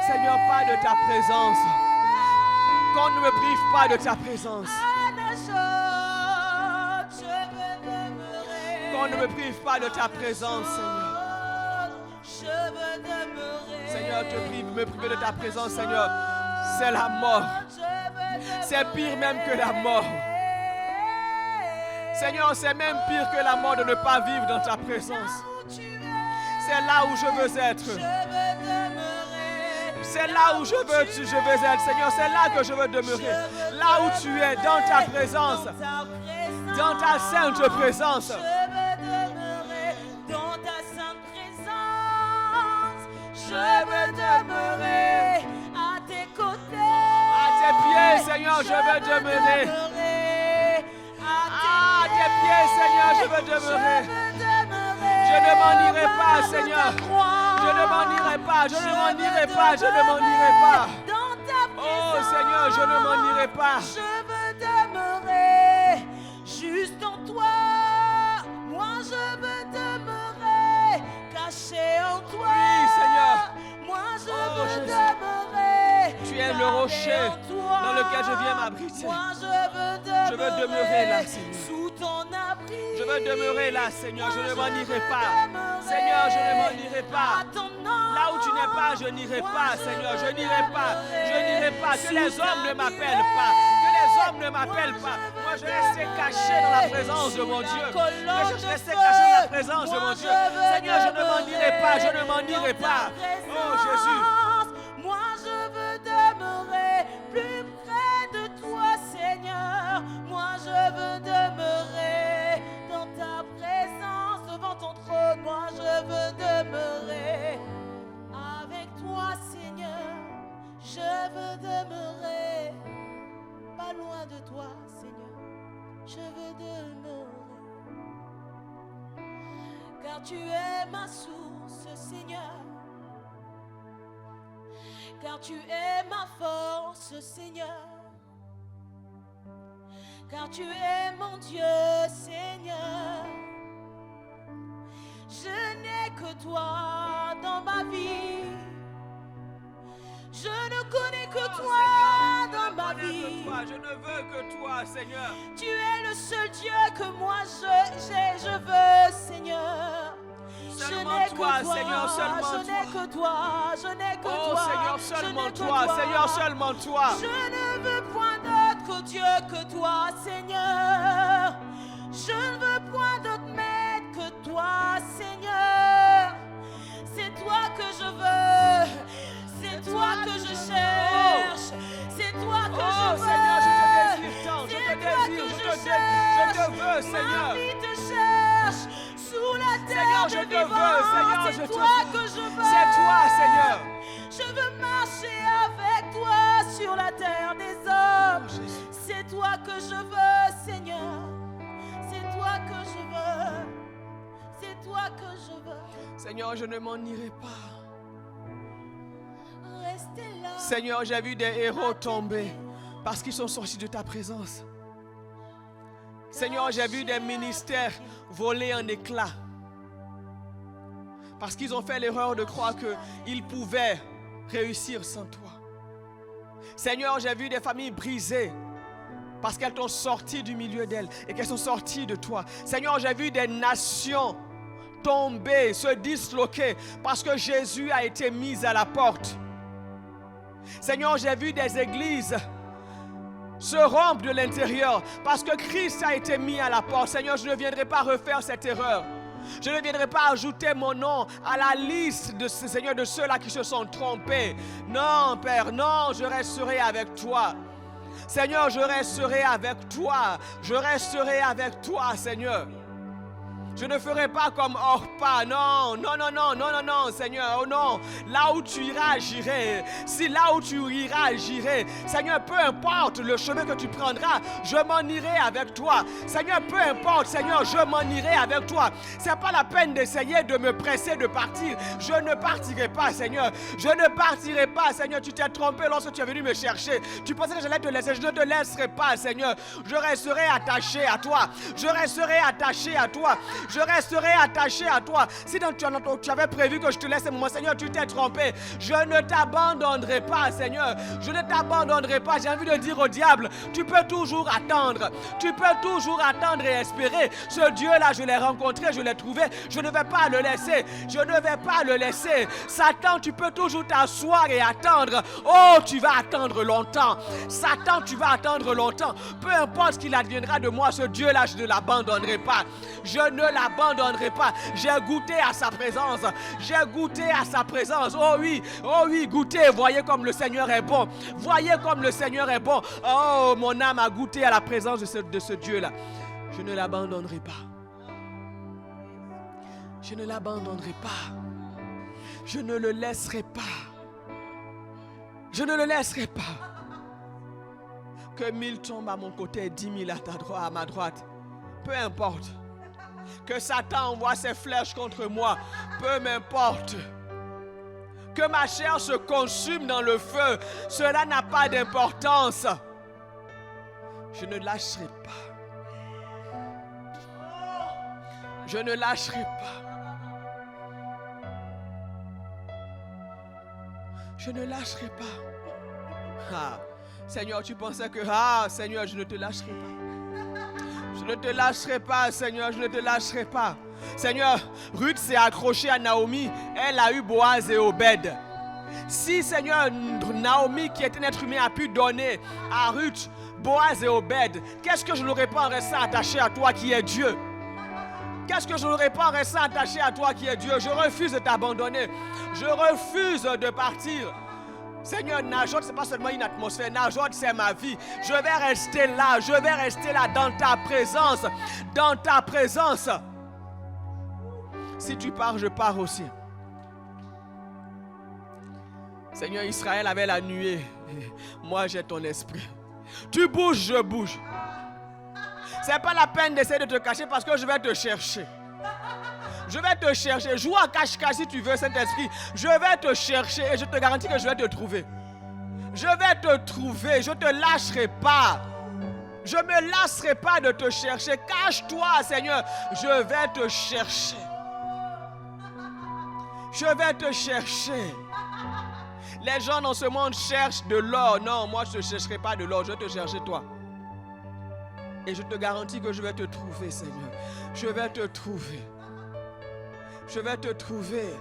Seigneur, pas de ta présence. Qu'on ne me prive pas de ta présence. à Najot, je veux demeurer. Qu'on ne me prive pas de ta présence, Seigneur. Je veux demeurer. Seigneur, me priver de ta présence, Seigneur, c'est la mort. C'est pire même que la mort. Seigneur, c'est même pire que la mort de ne pas vivre dans ta présence. C'est là où je veux être. C'est là où je veux être, Seigneur. C'est là que je veux demeurer. Là où tu es, dans ta présence. Dans ta sainte présence. Je veux demeurer dans ta sainte présence. Je veux demeurer à tes côtés. À tes pieds, Seigneur, je veux demeurer. À tes pieds, Seigneur, je veux demeurer. Je ne m'en irai pas, Seigneur. Je ne m'en irai pas, je ne m'en irai pas, je ne m'en irai pas. Oh Seigneur, je ne m'en irai pas. Je veux demeurer juste en toi. Moi je veux demeurer caché en toi. Oui, Seigneur. Moi je veux Jésus. demeurer. Tu es le rocher dans lequel je viens m'abriter. Moi je veux demeurer là, Seigneur. sous ton abri. Je veux demeurer là, Seigneur, je ne m'en irai pas. Seigneur, je ne m'en irai pas. Là où tu n'es pas, je n'irai pas, Seigneur, je n'irai pas. Je n'irai pas. Que les hommes ne m'appellent pas. Que les hommes ne m'appellent pas. Moi, je reste caché dans la présence de mon Dieu. Je reste caché dans la présence de mon Dieu. Seigneur, je ne m'en irai pas, je ne m'en irai pas. Oh Jésus. Moi je veux demeurer plus près de toi, Seigneur. Moi je veux demeurer dans ta présence devant ton trône. Moi je veux demeurer avec toi, Seigneur. Je veux demeurer pas loin de toi, Seigneur. Je veux demeurer car tu es ma source, Seigneur. Car tu es ma force, Seigneur. Car tu es mon Dieu, Seigneur. Je n'ai que toi dans ma vie. Je ne connais que toi dans ma vie. Je ne veux que toi, Seigneur. Tu es le seul Dieu que moi je veux, Seigneur. Seulement toi, Seigneur, seulement toi. Je n'ai que toi, je n'ai que toi. Oh Seigneur, seulement toi, Seigneur, seulement toi. Je ne veux point d'autre que Dieu que toi, Seigneur. Je ne veux point d'autre maître que toi, Seigneur. C'est toi que je veux, c'est toi que je cherche, c'est toi que je veux. Oh Seigneur, je te désire tant, je te désire, je te veux, Seigneur. Ma vie te cherche. Sous la terre Seigneur, je te veux, Seigneur, c'est toi que je veux. C'est toi, Seigneur. Je veux marcher avec toi sur la terre des hommes. C'est toi que je veux, Seigneur. C'est toi que je veux. C'est toi que je veux. Seigneur, je ne m'en irai pas. Restez là. Seigneur, j'ai vu des héros tomber parce qu'ils sont sortis de ta présence. Seigneur, j'ai vu des ministères voler en éclats parce qu'ils ont fait l'erreur de croire qu'ils pouvaient réussir sans toi. Seigneur, j'ai vu des familles brisées parce qu'elles t'ont sorti du milieu d'elles et qu'elles sont sorties de toi. Seigneur, j'ai vu des nations tomber, se disloquer parce que Jésus a été mis à la porte. Seigneur, j'ai vu des églises se rompre de l'intérieur parce que Christ a été mis à la porte. Seigneur, je ne viendrai pas refaire cette erreur. Je ne viendrai pas ajouter mon nom à la liste de ces Seigneur, de ceux-là qui se sont trompés. Non, Père, non, je resterai avec toi. Seigneur, je resterai avec toi. Je resterai avec toi, Seigneur. Je ne ferai pas comme Orpa. Non, non, non, non, non, non, non, Seigneur. Oh non. Là où tu iras, j'irai. Si là où tu iras, j'irai. Seigneur, peu importe le chemin que tu prendras, je m'en irai avec toi. Seigneur, peu importe, Seigneur, je m'en irai avec toi. C'est pas la peine d'essayer de me presser de partir. Je ne partirai pas, Seigneur. Je ne partirai pas, Seigneur. Tu t'es trompé lorsque tu es venu me chercher. Tu pensais que j'allais te laisser. Je ne te laisserai pas, Seigneur. Je resterai attaché à toi. Je resterai attaché à toi. Je resterai attaché à toi. Si donc tu avais prévu que je te laisse, mon Seigneur, tu t'es trompé. Je ne t'abandonnerai pas, Seigneur. Je ne t'abandonnerai pas. J'ai envie de dire au diable, tu peux toujours attendre. Tu peux toujours attendre et espérer. Ce Dieu-là, je l'ai rencontré, je l'ai trouvé. Je ne vais pas le laisser. Je ne vais pas le laisser. Satan, tu peux toujours t'asseoir et attendre. Oh, tu vas attendre longtemps. Satan, tu vas attendre longtemps. Peu importe ce qu'il adviendra de moi, ce Dieu-là, je ne l'abandonnerai pas. Je ne l'abandonnerai pas. J'ai goûté à sa présence. J'ai goûté à sa présence. Oh oui, goûtez. Voyez comme le Seigneur est bon. Voyez comme le Seigneur est bon. Oh, mon âme a goûté à la présence de ce Dieu-là. Je ne l'abandonnerai pas. Je ne l'abandonnerai pas. Je ne le laisserai pas. Je ne le laisserai pas. Que 1000 tombent à mon côté, 10 000 à ma droite. Peu importe. Que Satan envoie ses flèches contre moi. Peu m'importe. Que ma chair se consume dans le feu. Cela n'a pas d'importance. Je ne lâcherai pas. Je ne lâcherai pas. Je ne lâcherai pas. Ah, Seigneur, tu pensais que... Ah, Seigneur, je ne te lâcherai pas. Je ne te lâcherai pas, Seigneur, je ne te lâcherai pas. Seigneur, Ruth s'est accrochée à Naomi. Elle a eu Boaz et Obed. Si, Seigneur, Naomi, qui est un être humain, a pu donner à Ruth Boaz et Obed, qu'est-ce que je n'aurais pas en restant attaché à toi qui es Dieu? Qu'est-ce que je n'aurais pas en restant attaché à toi qui es Dieu? Je refuse de t'abandonner. Je refuse de partir. Seigneur, Najot, ce n'est pas seulement une atmosphère. Najot, c'est ma vie. Je vais rester là. Je vais rester là dans ta présence. Dans ta présence. Si tu pars, je pars aussi. Seigneur, Israël avait la nuée. Moi, j'ai ton esprit. Tu bouges, je bouge. C'est pas la peine d'essayer de te cacher parce que je vais te chercher. Je vais te chercher. Joue à cache-cache si tu veux, Saint-Esprit. Je vais te chercher et je te garantis que je vais te trouver. Je vais te trouver. Je ne te lâcherai pas. Je ne me lasserai pas de te chercher. Cache-toi, Seigneur. Je vais te chercher. Je vais te chercher. Les gens dans ce monde cherchent de l'or. Non, moi je ne chercherai pas de l'or. Je vais te chercher toi. Et je te garantis que je vais te trouver, Seigneur. Je vais te trouver. Je vais te trouver.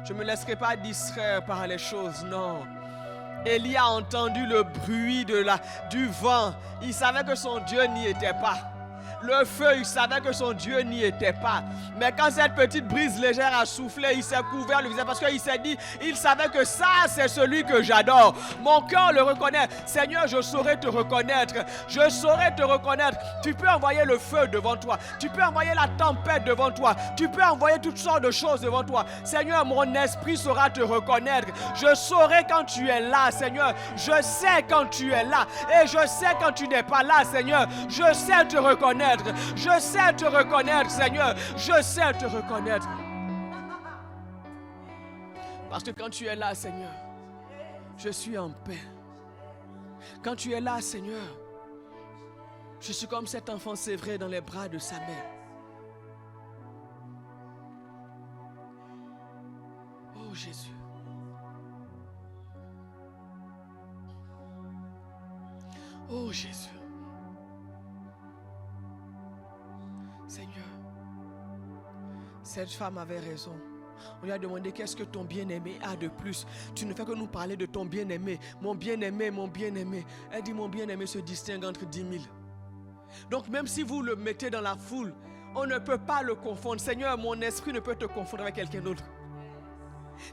Je ne me laisserai pas distraire par les choses, non. Élie a entendu le bruit du vent. Il savait que son Dieu n'y était pas. Le feu, il savait que son Dieu n'y était pas. Mais quand cette petite brise légère a soufflé, il s'est couvert le visage parce qu'il s'est dit, il savait que ça, c'est celui que j'adore. Mon cœur le reconnaît. Seigneur, je saurai te reconnaître. Je saurai te reconnaître. Tu peux envoyer le feu devant toi. Tu peux envoyer la tempête devant toi. Tu peux envoyer toutes sortes de choses devant toi. Seigneur, mon esprit saura te reconnaître. Je saurai quand tu es là, Seigneur. Je sais quand tu es là. Et je sais quand tu n'es pas là, Seigneur. Je sais te reconnaître. Je sais te reconnaître, Seigneur. Je sais te reconnaître. Parce que quand tu es là, Seigneur, je suis en paix. Quand tu es là, Seigneur, je suis comme cet enfant sévré dans les bras de sa mère. Oh Jésus. Oh Jésus. Seigneur, cette femme avait raison. On lui a demandé qu'est-ce que ton bien-aimé a de plus. Tu ne fais que nous parler de ton bien-aimé. Mon bien-aimé, mon bien-aimé. Elle dit mon bien-aimé se distingue entre 10 000. Donc même si vous le mettez dans la foule, on ne peut pas le confondre. Seigneur, mon esprit ne peut te confondre avec quelqu'un d'autre.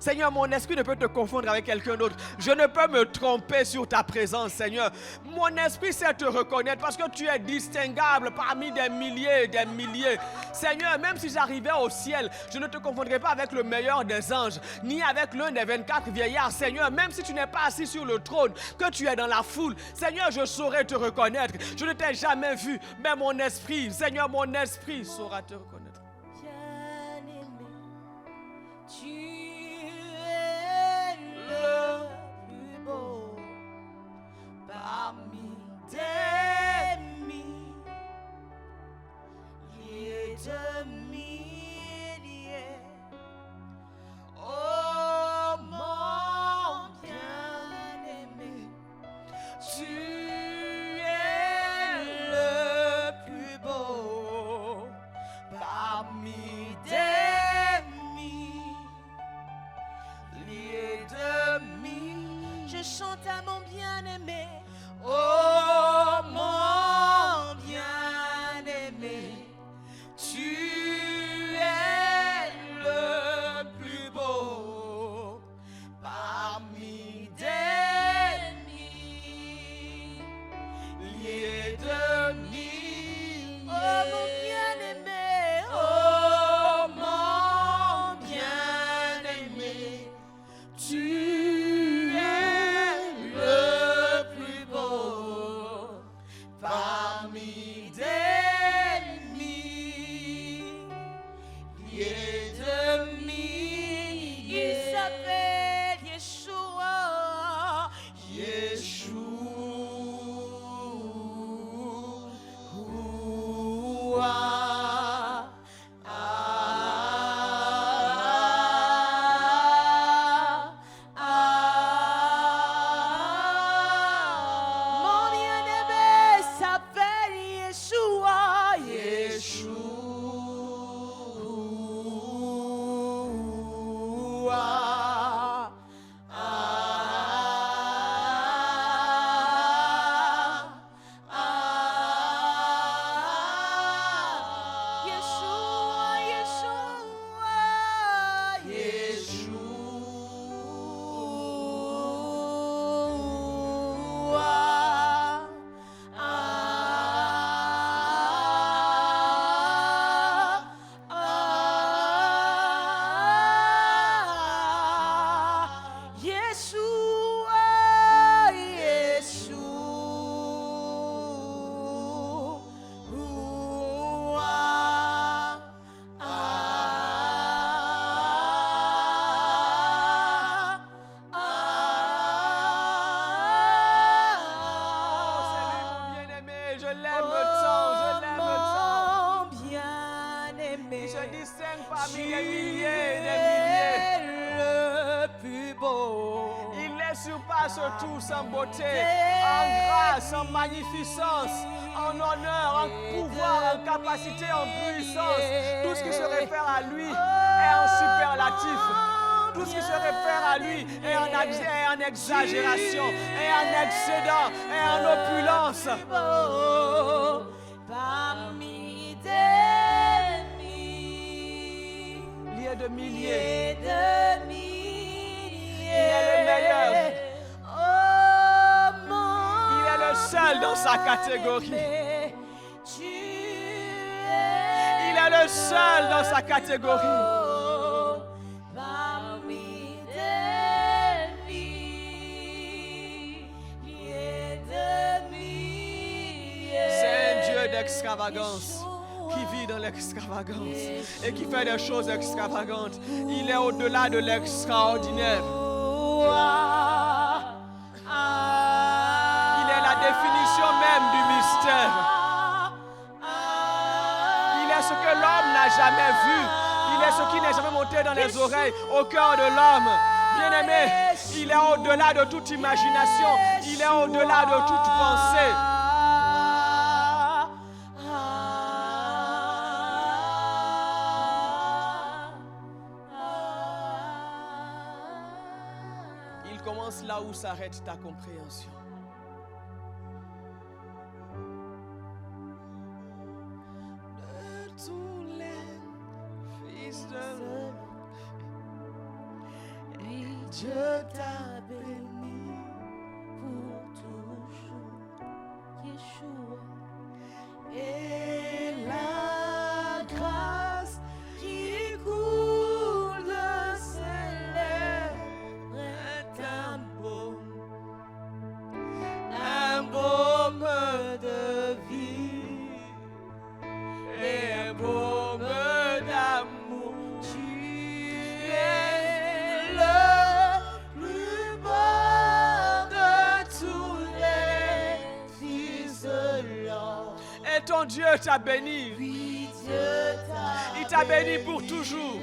Seigneur, mon esprit ne peut te confondre avec quelqu'un d'autre. Je ne peux me tromper sur ta présence, Seigneur. Mon esprit sait te reconnaître parce que tu es distinguable parmi des milliers et des milliers. Seigneur, même si j'arrivais au ciel, je ne te confondrai pas avec le meilleur des anges, ni avec l'un des 24 vieillards. Seigneur, même si tu n'es pas assis sur le trône, que tu es dans la foule, Seigneur, je saurai te reconnaître. Je ne t'ai jamais vu, mais mon esprit, Seigneur, mon esprit saura te reconnaître. Bien-aimé, tu le plus beau parmi des milliers de milliers. Oh mon bien-aimé, tu es le plus beau parmi des milliers de milliers. Je chante à mon bien-aimé. Oh mon bien-aimé, tu es le plus beau parmi des milliers de milliers. Oh mon bien-aimé, oh mon bien-aimé, tu es le plus beau parmi des milliers de milliers. Il s'appelle Yeshua. Yeshua. Mon bien-aimé s'appelle Yeshua. Yeshua. Yeshua, Yeshua, Yeshua. Je l'aime tant, je l'aime tant. Mon bien-aimé, Il se distingue parmi des milliers et tu des milliers. es le plus beau. Il les surpasse tous en beauté, en grâce, en magnificence, en honneur, en pouvoir, en capacité, en puissance. Tout ce qui se réfère à lui est en superlatif. Tout ce qui se réfère à lui est en exagération, est en excédent, est en opulence. Beau parmi des Milliers de milliers. de milliers. Il est le meilleur. Oh mon Il est le seul dans sa catégorie. bien-aimé, tu es Il est le seul dans sa catégorie. beau parmi des milliers de milliers. C'est un Dieu d'extravagance qui vit dans l'extravagance et qui fait des choses extravagantes. Il est au-delà de l'extraordinaire. Il est la définition même du mystère. Il est ce que l'homme n'a jamais vu. Il est ce qui n'est jamais monté dans les oreilles, au cœur de l'homme. Bien-aimé, il est au-delà de toute imagination. Il est au-delà de toute pensée. Il commence là où s'arrête ta compréhension. De tous les fils de l'homme, Dieu t'a béni pour toujours, Yeshua. Et la grâce qui coule de ses lèvres est un baume de vie et un baume d'amour. Tu es le plus beau de tous les fils de l'homme. Et ton Dieu t'a béni. Oui, Dieu t'a Il t'a béni pour toujours.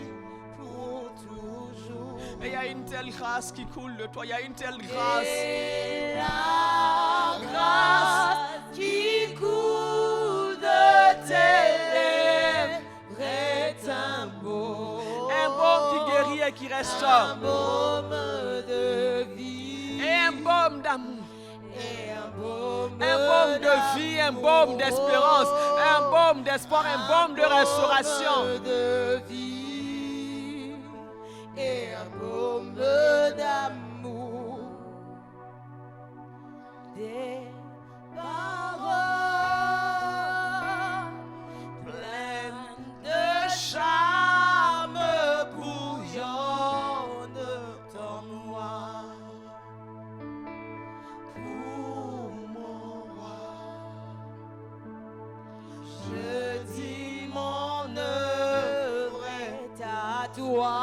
pour toujours. Et il y a une telle grâce qui coule de toi. Il y a une telle grâce. Et la grâce qui coule de tes lèvres est un baume qui guérit et qui restaure. baume de vie Et un baume d'amour. et un baume De vie, un baume d'espérance, un baume d'espoir, un baume de restauration. de vie et un baume d'amour. Des paroles pleines de charme bouillonnent en moi. Pour mon roi, je dis mon œuvre est à toi.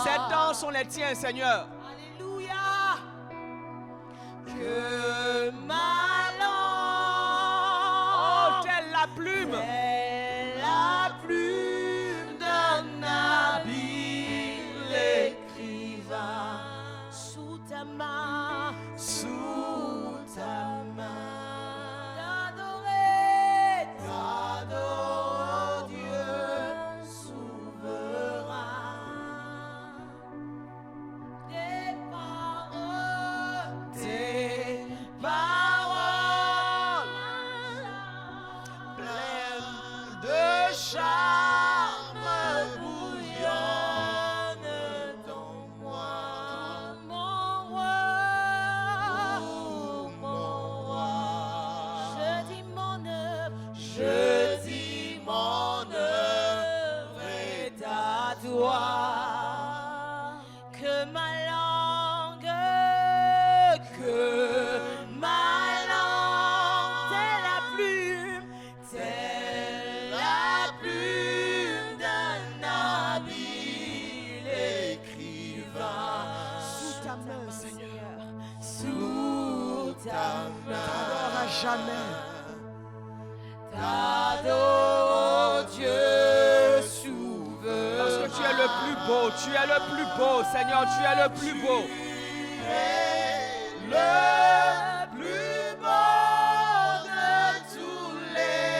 Ces temps sont les tiens, Seigneur. Alléluia. Que ma langue, Telle la plume, est la plume d'un habile écrivain. Sous ta main, t'adorer, Dieu souverain. Tes paroles pleines de charme bouillonnent en moi. Mon roi, je dis mon œuvre est à toi. Que ma langue, telle la plume d'un habile écrivain. sous ta main, Seigneur. Sous ta T'adore à jamais. t'adore, Dieu souverain. Parce que tu es le plus beau, tu es le plus beau, Seigneur, tu es le plus beau. Le plus beau de tous les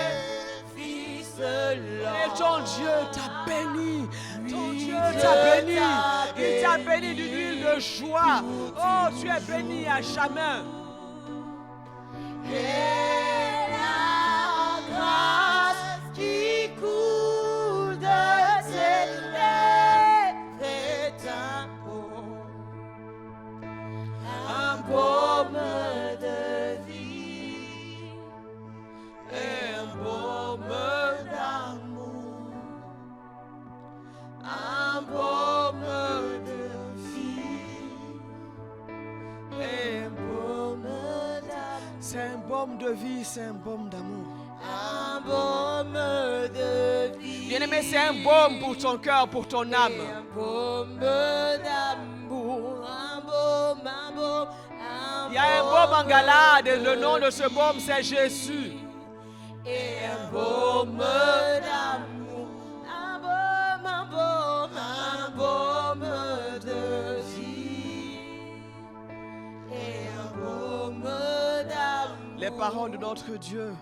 fils de l'homme. Et ton Dieu t'a béni. Ton Dieu Dieu t'a béni. t'a Il t'a béni d'une huile de joie. Oh, tu es béni à jamais. Et la grâce qui coule de tes lèvres est un baume de vie et un baume d'amour, un baume de vie et un baume d'amour. C'est un baume de vie, c'est un baume d'amour. Un baume de vie. Bien-aimé, c'est un baume pour ton cœur, pour ton Et âme. un baume d'amour. Un baume. Il y a un baume en Galade et le nom de ce baume, c'est Jésus. Et un baume d'amour. Un baume de vie. Les paroles de notre Dieu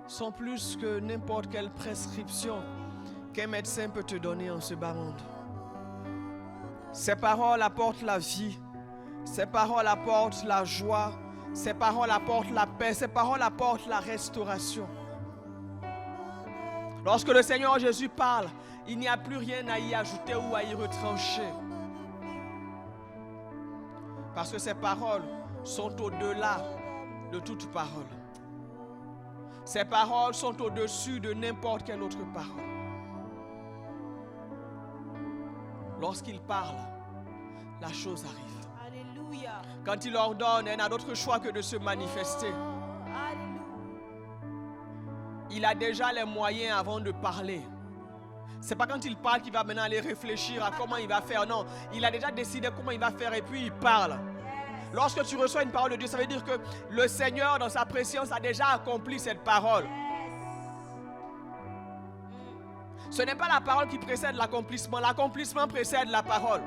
sont plus que n'importe quelle prescription qu'un médecin peut te donner en ce bas monde. Ces paroles apportent la vie. Ces paroles apportent la joie. Ces paroles apportent la paix. Ces paroles apportent la restauration. Lorsque le Seigneur Jésus parle, il n'y a plus rien à y ajouter ou à y retrancher. Parce que ces paroles sont au-delà de toute parole. Ces paroles sont au-dessus de n'importe quelle autre parole. Lorsqu'il parle, la chose arrive. Alléluia. Quand il ordonne, il n'a d'autre choix que de se manifester. Alléluia. Il a déjà les moyens avant de parler. C'est pas quand il parle qu'il va maintenant aller réfléchir à comment il va faire. Non, il a déjà décidé comment il va faire et puis il parle. Lorsque tu reçois une parole de Dieu, ça veut dire que le Seigneur, dans sa préscience, a déjà accompli cette parole. Ce n'est pas la parole qui précède l'accomplissement. L'accomplissement précède la parole.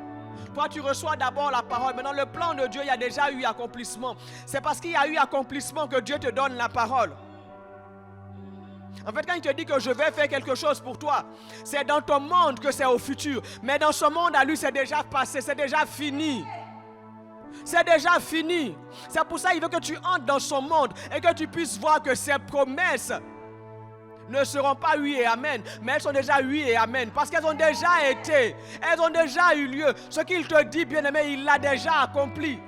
Toi, tu reçois d'abord la parole. Maintenant, le plan de Dieu, il y a déjà eu accomplissement. C'est parce qu'il y a eu accomplissement que Dieu te donne la parole. En fait, quand il te dit que je vais faire quelque chose pour toi, c'est dans ton monde que c'est au futur. Mais dans ce monde, à lui, c'est déjà passé, c'est déjà fini. C'est déjà fini. C'est pour ça qu'il veut que tu entres dans son monde et que tu puisses voir que ses promesses ne seront pas oui et amen, mais elles sont déjà oui et amen, parce qu'elles ont déjà été, elles ont déjà eu lieu. Ce qu'il te dit, bien-aimé, il l'a déjà accompli.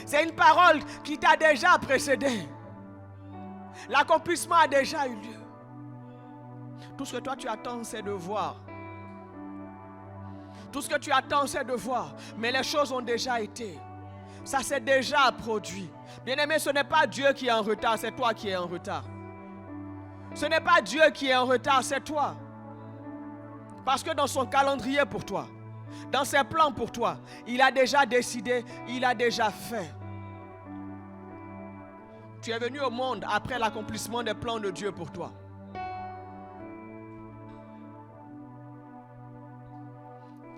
C'est une parole qui t'a déjà précédé. L'accomplissement a déjà eu lieu. Tout ce que toi tu attends, c'est de voir. Tout ce que tu attends, c'est de voir. Mais les choses ont déjà été. Ça s'est déjà produit. Bien-aimé, ce n'est pas Dieu qui est en retard, c'est toi qui es en retard. Ce n'est pas Dieu qui est en retard, c'est toi. Parce que dans son calendrier pour toi, dans ses plans pour toi, il a déjà décidé, il a déjà fait. Tu es venu au monde après l'accomplissement des plans de Dieu pour toi.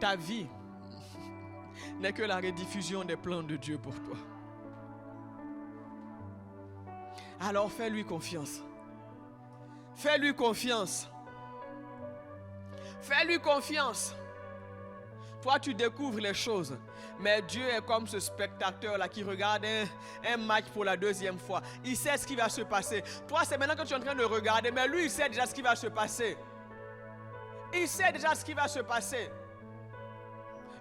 Ta vie n'est que la rediffusion des plans de Dieu pour toi. Alors fais-lui confiance. Fais-lui confiance. Fais-lui confiance. Toi, tu découvres les choses. Mais Dieu est comme ce spectateur-là qui regarde un match pour la deuxième fois. Il sait ce qui va se passer. Toi, c'est maintenant que tu es en train de regarder. Mais lui, il sait déjà ce qui va se passer. Il sait déjà ce qui va se passer.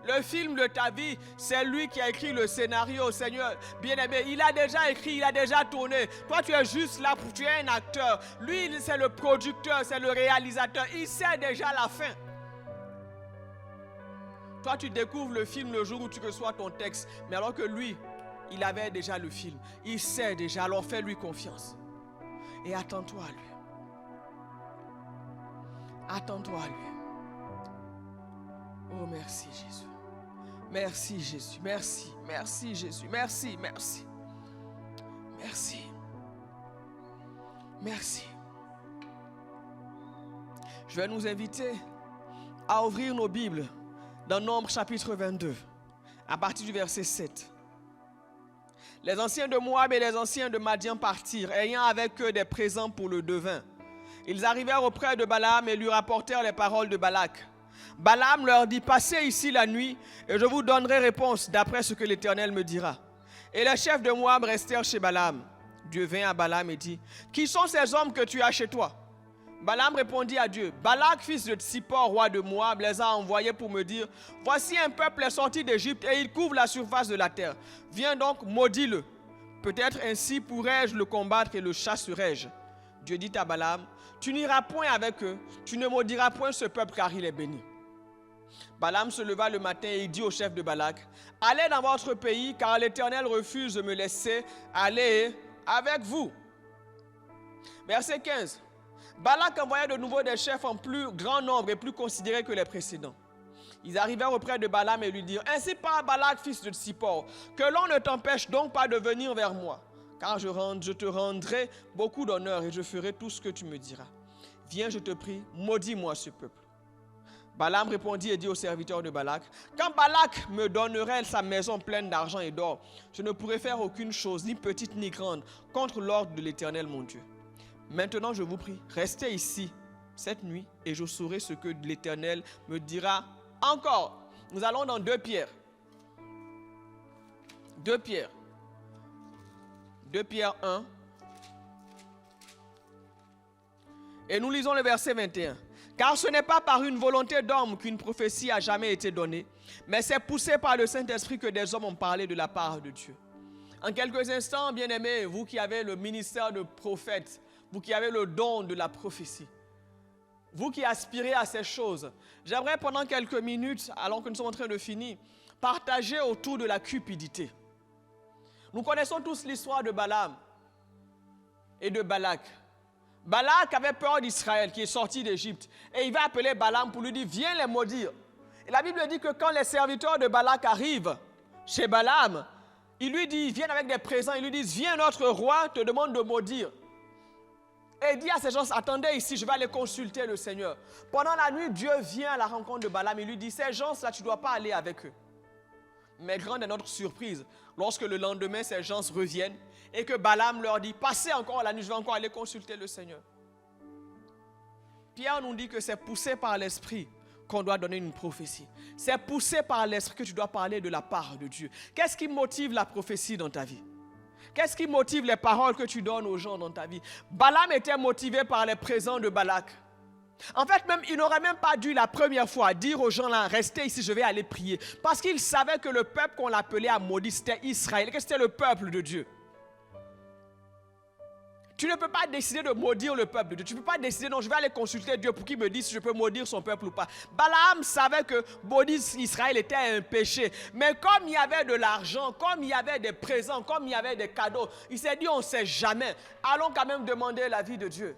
Le film de ta vie, c'est lui qui a écrit le scénario, Seigneur. Bien-aimé, il a déjà écrit, il a déjà tourné. Toi, tu es juste là, tu es un acteur. Lui, c'est le producteur, c'est le réalisateur. Il sait déjà la fin. Toi, tu découvres le film le jour où tu reçois ton texte. Mais alors que lui, il avait déjà le film. Il sait déjà, alors fais-lui confiance. Et attends-toi à lui. Attends-toi à lui. Oh, merci Jésus. Merci Jésus. Merci. Merci Jésus. Merci. Merci. Merci. Merci. Je vais nous inviter à ouvrir nos Bibles dans Nombre chapitre 22, à partir du verset 7. Les anciens de Moab et les anciens de Madian partirent, ayant avec eux des présents pour le devin. Ils arrivèrent auprès de Balaam et lui rapportèrent les paroles de Balak. Balaam leur dit, passez ici la nuit et je vous donnerai réponse d'après ce que l'Éternel me dira. Et les chefs de Moab restèrent chez Balaam. Dieu vint à Balaam et dit, qui sont ces hommes que tu as chez toi? Balaam répondit à Dieu, Balak, fils de Tsippor, roi de Moab, les a envoyés pour me dire, voici un peuple est sorti d'Égypte et il couvre la surface de la terre. Viens donc, maudis-le. Peut-être ainsi pourrais-je le combattre et le chasserai-je. Dieu dit à Balaam, tu n'iras point avec eux, tu ne maudiras point ce peuple car il est béni. Balaam se leva le matin et il dit au chef de Balak, allez dans votre pays car l'Éternel refuse de me laisser aller avec vous. Verset 15. Balak envoya de nouveau des chefs en plus grand nombre et plus considérés que les précédents. Ils arrivèrent auprès de Balaam et lui dirent, ainsi parle Balak, fils de Tsippor, que l'on ne t'empêche donc pas de venir vers moi, car je te rendrai beaucoup d'honneur et je ferai tout ce que tu me diras. Viens, je te prie, maudis-moi ce peuple. Balaam répondit et dit au serviteur de Balak, quand Balak me donnerait sa maison pleine d'argent et d'or, je ne pourrais faire aucune chose, ni petite ni grande, contre l'ordre de l'Éternel mon Dieu. Maintenant je vous prie, restez ici cette nuit et je saurai ce que l'Éternel me dira encore. Nous allons dans 2 Pierre. 2 Pierre. 2 Pierre 1. Et nous lisons le verset 21. Car ce n'est pas par une volonté d'homme qu'une prophétie a jamais été donnée, mais c'est poussé par le Saint-Esprit que des hommes ont parlé de la part de Dieu. En quelques instants, bien-aimés, vous qui avez le ministère de prophète, vous qui avez le don de la prophétie, vous qui aspirez à ces choses, j'aimerais pendant quelques minutes, alors que nous sommes en train de finir, partager autour de la cupidité. Nous connaissons tous l'histoire de Balaam et de Balak. Balak avait peur d'Israël qui est sorti d'Égypte et il va appeler Balaam pour lui dire viens les maudire. Et la Bible dit que quand les serviteurs de Balak arrivent chez Balaam, ils lui disent, ils viennent avec des présents, ils lui disent viens notre roi te demande de maudire. Et il dit à ces gens attendez ici, je vais aller consulter le Seigneur. Pendant la nuit, Dieu vient à la rencontre de Balaam, il lui dit ces gens-là tu ne dois pas aller avec eux. Mais grande est notre surprise lorsque le lendemain ces gens reviennent et que Balaam leur dit passez encore la nuit, je vais encore aller consulter le Seigneur. Pierre nous dit que c'est poussé par l'Esprit qu'on doit donner une prophétie. C'est poussé par l'Esprit que tu dois parler de la part de Dieu. Qu'est-ce qui motive la prophétie dans ta vie? Qu'est-ce qui motive les paroles que tu donnes aux gens dans ta vie? Balaam était motivé par les présents de Balak. En fait, même, il n'aurait même pas dû la première fois dire aux gens là, restez ici, je vais aller prier. Parce qu'il savait que le peuple qu'on l'appelait à maudire, c'était Israël, que c'était le peuple de Dieu. Tu ne peux pas décider de maudire le peuple de Dieu. Tu ne peux pas décider, non, je vais aller consulter Dieu pour qu'il me dise si je peux maudire son peuple ou pas. Balaam savait que maudire Israël était un péché. Mais comme il y avait de l'argent, comme il y avait des présents, comme il y avait des cadeaux, il s'est dit, on ne sait jamais. Allons quand même demander l'avis de Dieu.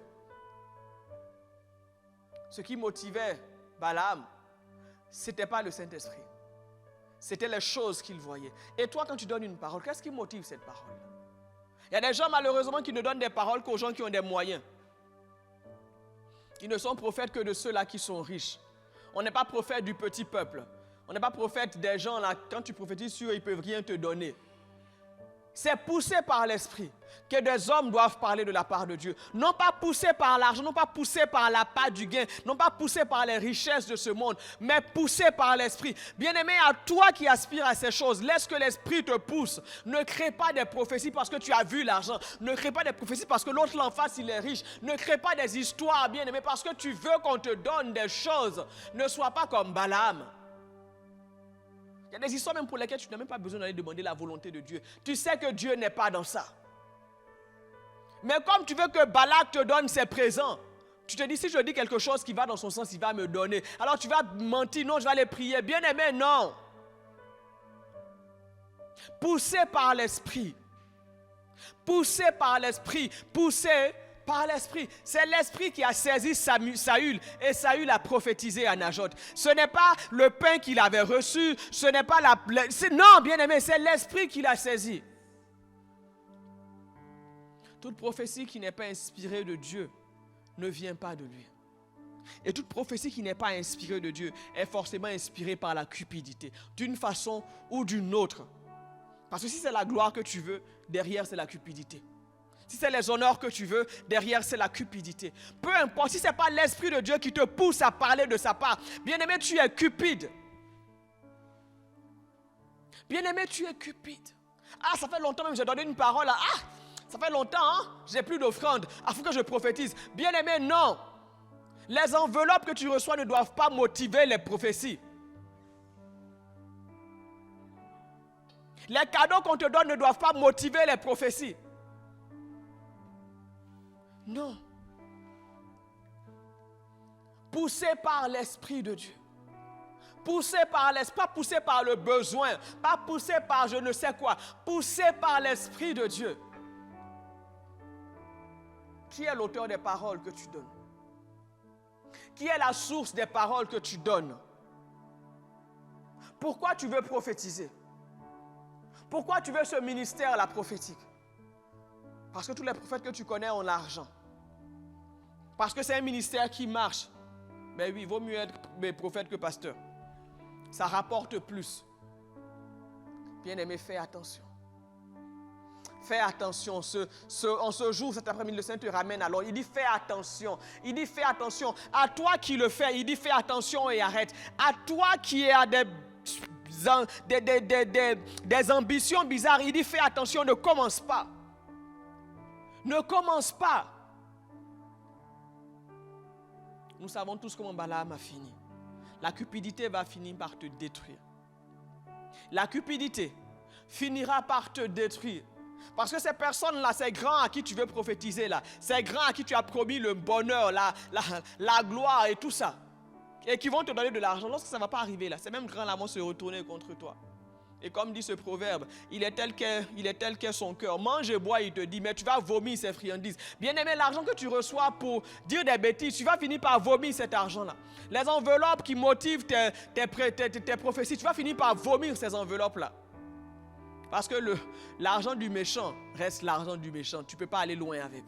Ce qui motivait Balaam, ce n'était pas le Saint-Esprit. C'était les choses qu'il voyait. Et toi, quand tu donnes une parole, qu'est-ce qui motive cette parole? Il y a des gens, malheureusement, qui ne donnent des paroles qu'aux gens qui ont des moyens. Ils ne sont prophètes que de ceux-là qui sont riches. On n'est pas prophète du petit peuple. On n'est pas prophète des gens là, quand tu prophétises sur eux, ils ne peuvent rien te donner. C'est poussé par l'Esprit que des hommes doivent parler de la part de Dieu. Non pas poussé par l'argent, non pas poussé par la part du gain, non pas poussé par les richesses de ce monde, mais poussé par l'Esprit. Bien-aimé, à toi qui aspires à ces choses, laisse que l'Esprit te pousse. Ne crée pas des prophéties parce que tu as vu l'argent. Ne crée pas des prophéties parce que l'autre l'en face, il est riche. Ne crée pas des histoires, bien-aimé, parce que tu veux qu'on te donne des choses. Ne sois pas comme Balaam. Il y a des histoires même pour lesquelles tu n'as même pas besoin d'aller demander la volonté de Dieu. Tu sais que Dieu n'est pas dans ça. Mais comme tu veux que Balak te donne ses présents, tu te dis si je dis quelque chose qui va dans son sens, il va me donner. Alors tu vas mentir, non, je vais aller prier. Bien aimé, non. Poussé par l'Esprit. Poussé par l'Esprit. Poussé par l'Esprit. C'est l'Esprit qui a saisi Saül et Saül a prophétisé à Najoth. Ce n'est pas le pain qu'il avait reçu, ce n'est pas non, bien-aimé, c'est l'Esprit qui l'a saisi. Toute prophétie qui n'est pas inspirée de Dieu ne vient pas de lui. Et toute prophétie qui n'est pas inspirée de Dieu est forcément inspirée par la cupidité, d'une façon ou d'une autre. Parce que si c'est la gloire que tu veux, derrière c'est la cupidité. Si c'est les honneurs que tu veux, derrière c'est la cupidité. Peu importe, si ce n'est pas l'Esprit de Dieu qui te pousse à parler de sa part, bien-aimé, tu es cupide. Bien-aimé, tu es cupide. Ah, ça fait longtemps même que j'ai donné une parole. Ah, ça fait longtemps, hein? J'ai plus d'offrande. Il faut que je prophétise. Bien-aimé, non. Les enveloppes que tu reçois ne doivent pas motiver les prophéties. Les cadeaux qu'on te donne ne doivent pas motiver les prophéties. Non. Poussé par l'Esprit de Dieu. Poussé par l'Esprit, pas poussé par le besoin, pas poussé par je ne sais quoi, poussé par l'Esprit de Dieu. Qui est l'auteur des paroles que tu donnes? Qui est la source des paroles que tu donnes? Pourquoi tu veux prophétiser? Pourquoi tu veux ce ministère, la prophétique? Parce que tous les prophètes que tu connais ont l'argent. Parce que c'est un ministère qui marche. Mais oui, il vaut mieux être prophète que pasteur. Ça rapporte plus. Bien-aimé, fais attention. Fais attention. En ce jour, cet après-midi, le Seigneur te ramène alors. Il dit fais attention. Il dit fais attention. À toi qui le fais, il dit fais attention et arrête. À toi qui as des ambitions bizarres, il dit fais attention, ne commence pas. Ne commence pas. Nous savons tous comment Balaam a fini. La cupidité va finir par te détruire. La cupidité finira par te détruire. Parce que ces personnes-là, ces grands à qui tu veux prophétiser là, ces grands à qui tu as promis le bonheur, la gloire et tout ça, et qui vont te donner de l'argent, lorsque ça ne va pas arriver là, ces mêmes grands-là vont se retourner contre toi. Et comme dit ce proverbe, il est tel qu'est son cœur. Mange et bois, il te dit, mais tu vas vomir ces friandises. Bien aimé, l'argent que tu reçois pour dire des bêtises, tu vas finir par vomir cet argent-là. Les enveloppes qui motivent tes prophéties, tu vas finir par vomir ces enveloppes-là. Parce que l'argent du méchant reste l'argent du méchant. Tu ne peux pas aller loin avec.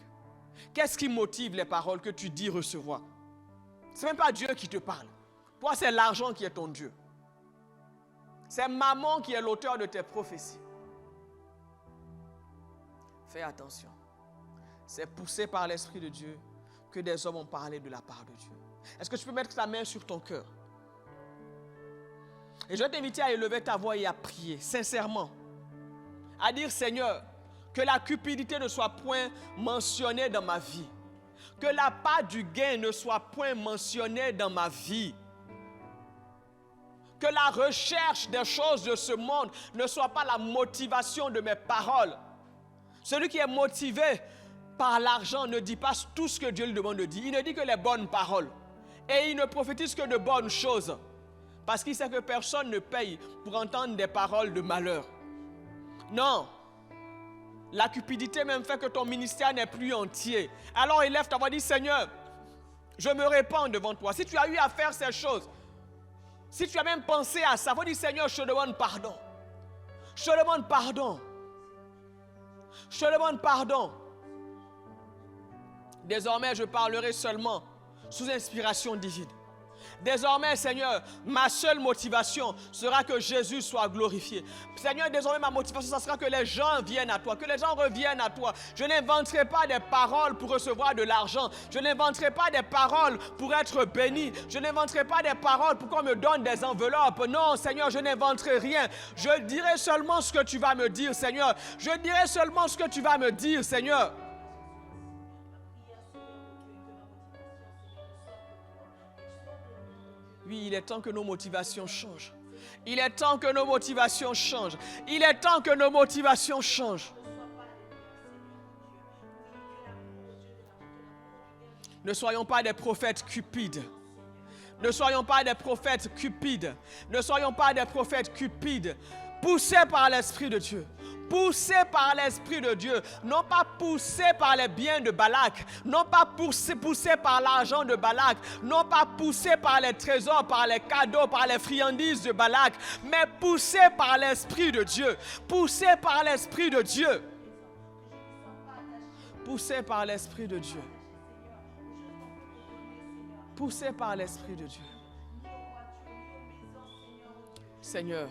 Qu'est-ce qui motive les paroles que tu dis recevoir? Ce n'est même pas Dieu qui te parle. Toi, c'est l'argent qui est ton Dieu. C'est maman qui est l'auteur de tes prophéties. Fais attention. C'est poussé par l'Esprit de Dieu que des hommes ont parlé de la part de Dieu. Est-ce que tu peux mettre ta main sur ton cœur? Et je vais t'inviter à élever ta voix et à prier, sincèrement. À dire, Seigneur, que la cupidité ne soit point mentionnée dans ma vie. Que la part du gain ne soit point mentionnée dans ma vie. Que la recherche des choses de ce monde ne soit pas la motivation de mes paroles. Celui qui est motivé par l'argent ne dit pas tout ce que Dieu lui demande de dire. Il ne dit que les bonnes paroles. Et il ne prophétise que de bonnes choses. Parce qu'il sait que personne ne paye pour entendre des paroles de malheur. Non. La cupidité même fait que ton ministère n'est plus entier. Alors élève ta voix et dis, Seigneur, je me répands devant toi. Si tu as eu à faire ces choses, si tu as même pensé à ça, il faut dire, Seigneur, je te demande pardon. Je te demande pardon. Je te demande pardon. Désormais, je parlerai seulement sous inspiration divine. Désormais, Seigneur, ma seule motivation sera que Jésus soit glorifié. Seigneur, désormais, ma motivation, ce sera que les gens viennent à toi, que les gens reviennent à toi. Je n'inventerai pas des paroles pour recevoir de l'argent. Je n'inventerai pas des paroles pour être béni. Je n'inventerai pas des paroles pour qu'on me donne des enveloppes. Non, Seigneur, je n'inventerai rien. Je dirai seulement ce que tu vas me dire, Seigneur. Je dirai seulement ce que tu vas me dire, Seigneur. Oui, il est temps que nos motivations changent. Il est temps que nos motivations changent. Il est temps que nos motivations changent. Ne soyons pas des prophètes cupides. Ne soyons pas des prophètes cupides. Ne soyons pas des prophètes cupides. Poussés par l'Esprit de Dieu. Poussés par l'Esprit de Dieu, non pas poussés par les biens de Balak, non pas poussés par l'argent de Balak, non pas poussés par les trésors, par les cadeaux, par les friandises de Balak, mais poussés par l'Esprit de Dieu, poussés par l'Esprit de Dieu, poussés par l'Esprit de Dieu, poussés par l'Esprit de Dieu. Seigneur,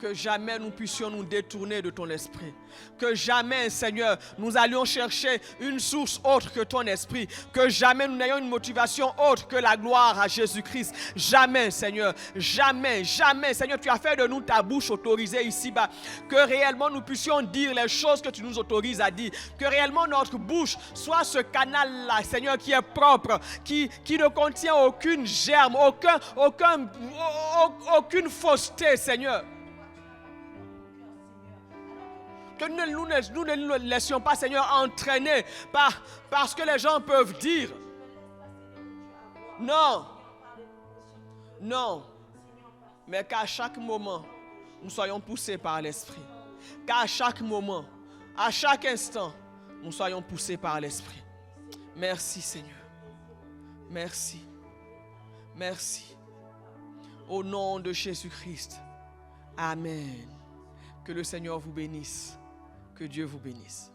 que jamais nous puissions nous détourner de ton esprit. Que jamais, Seigneur, nous allions chercher une source autre que ton esprit. Que jamais nous n'ayons une motivation autre que la gloire à Jésus-Christ. Jamais, Seigneur. Jamais, jamais. Seigneur, tu as fait de nous ta bouche autorisée ici-bas. Que réellement nous puissions dire les choses que tu nous autorises à dire. Que réellement notre bouche soit ce canal-là, Seigneur, qui est propre, qui ne contient aucune germe, aucune fausseté, Seigneur. Que nous ne nous laissions pas, Seigneur, entraîner par ce que les gens peuvent dire. Non. Non. Mais qu'à chaque moment, nous soyons poussés par l'Esprit. Qu'à chaque moment, à chaque instant, nous soyons poussés par l'Esprit. Merci, Seigneur. Merci. Merci. Au nom de Jésus-Christ. Amen. Que le Seigneur vous bénisse. Que Dieu vous bénisse.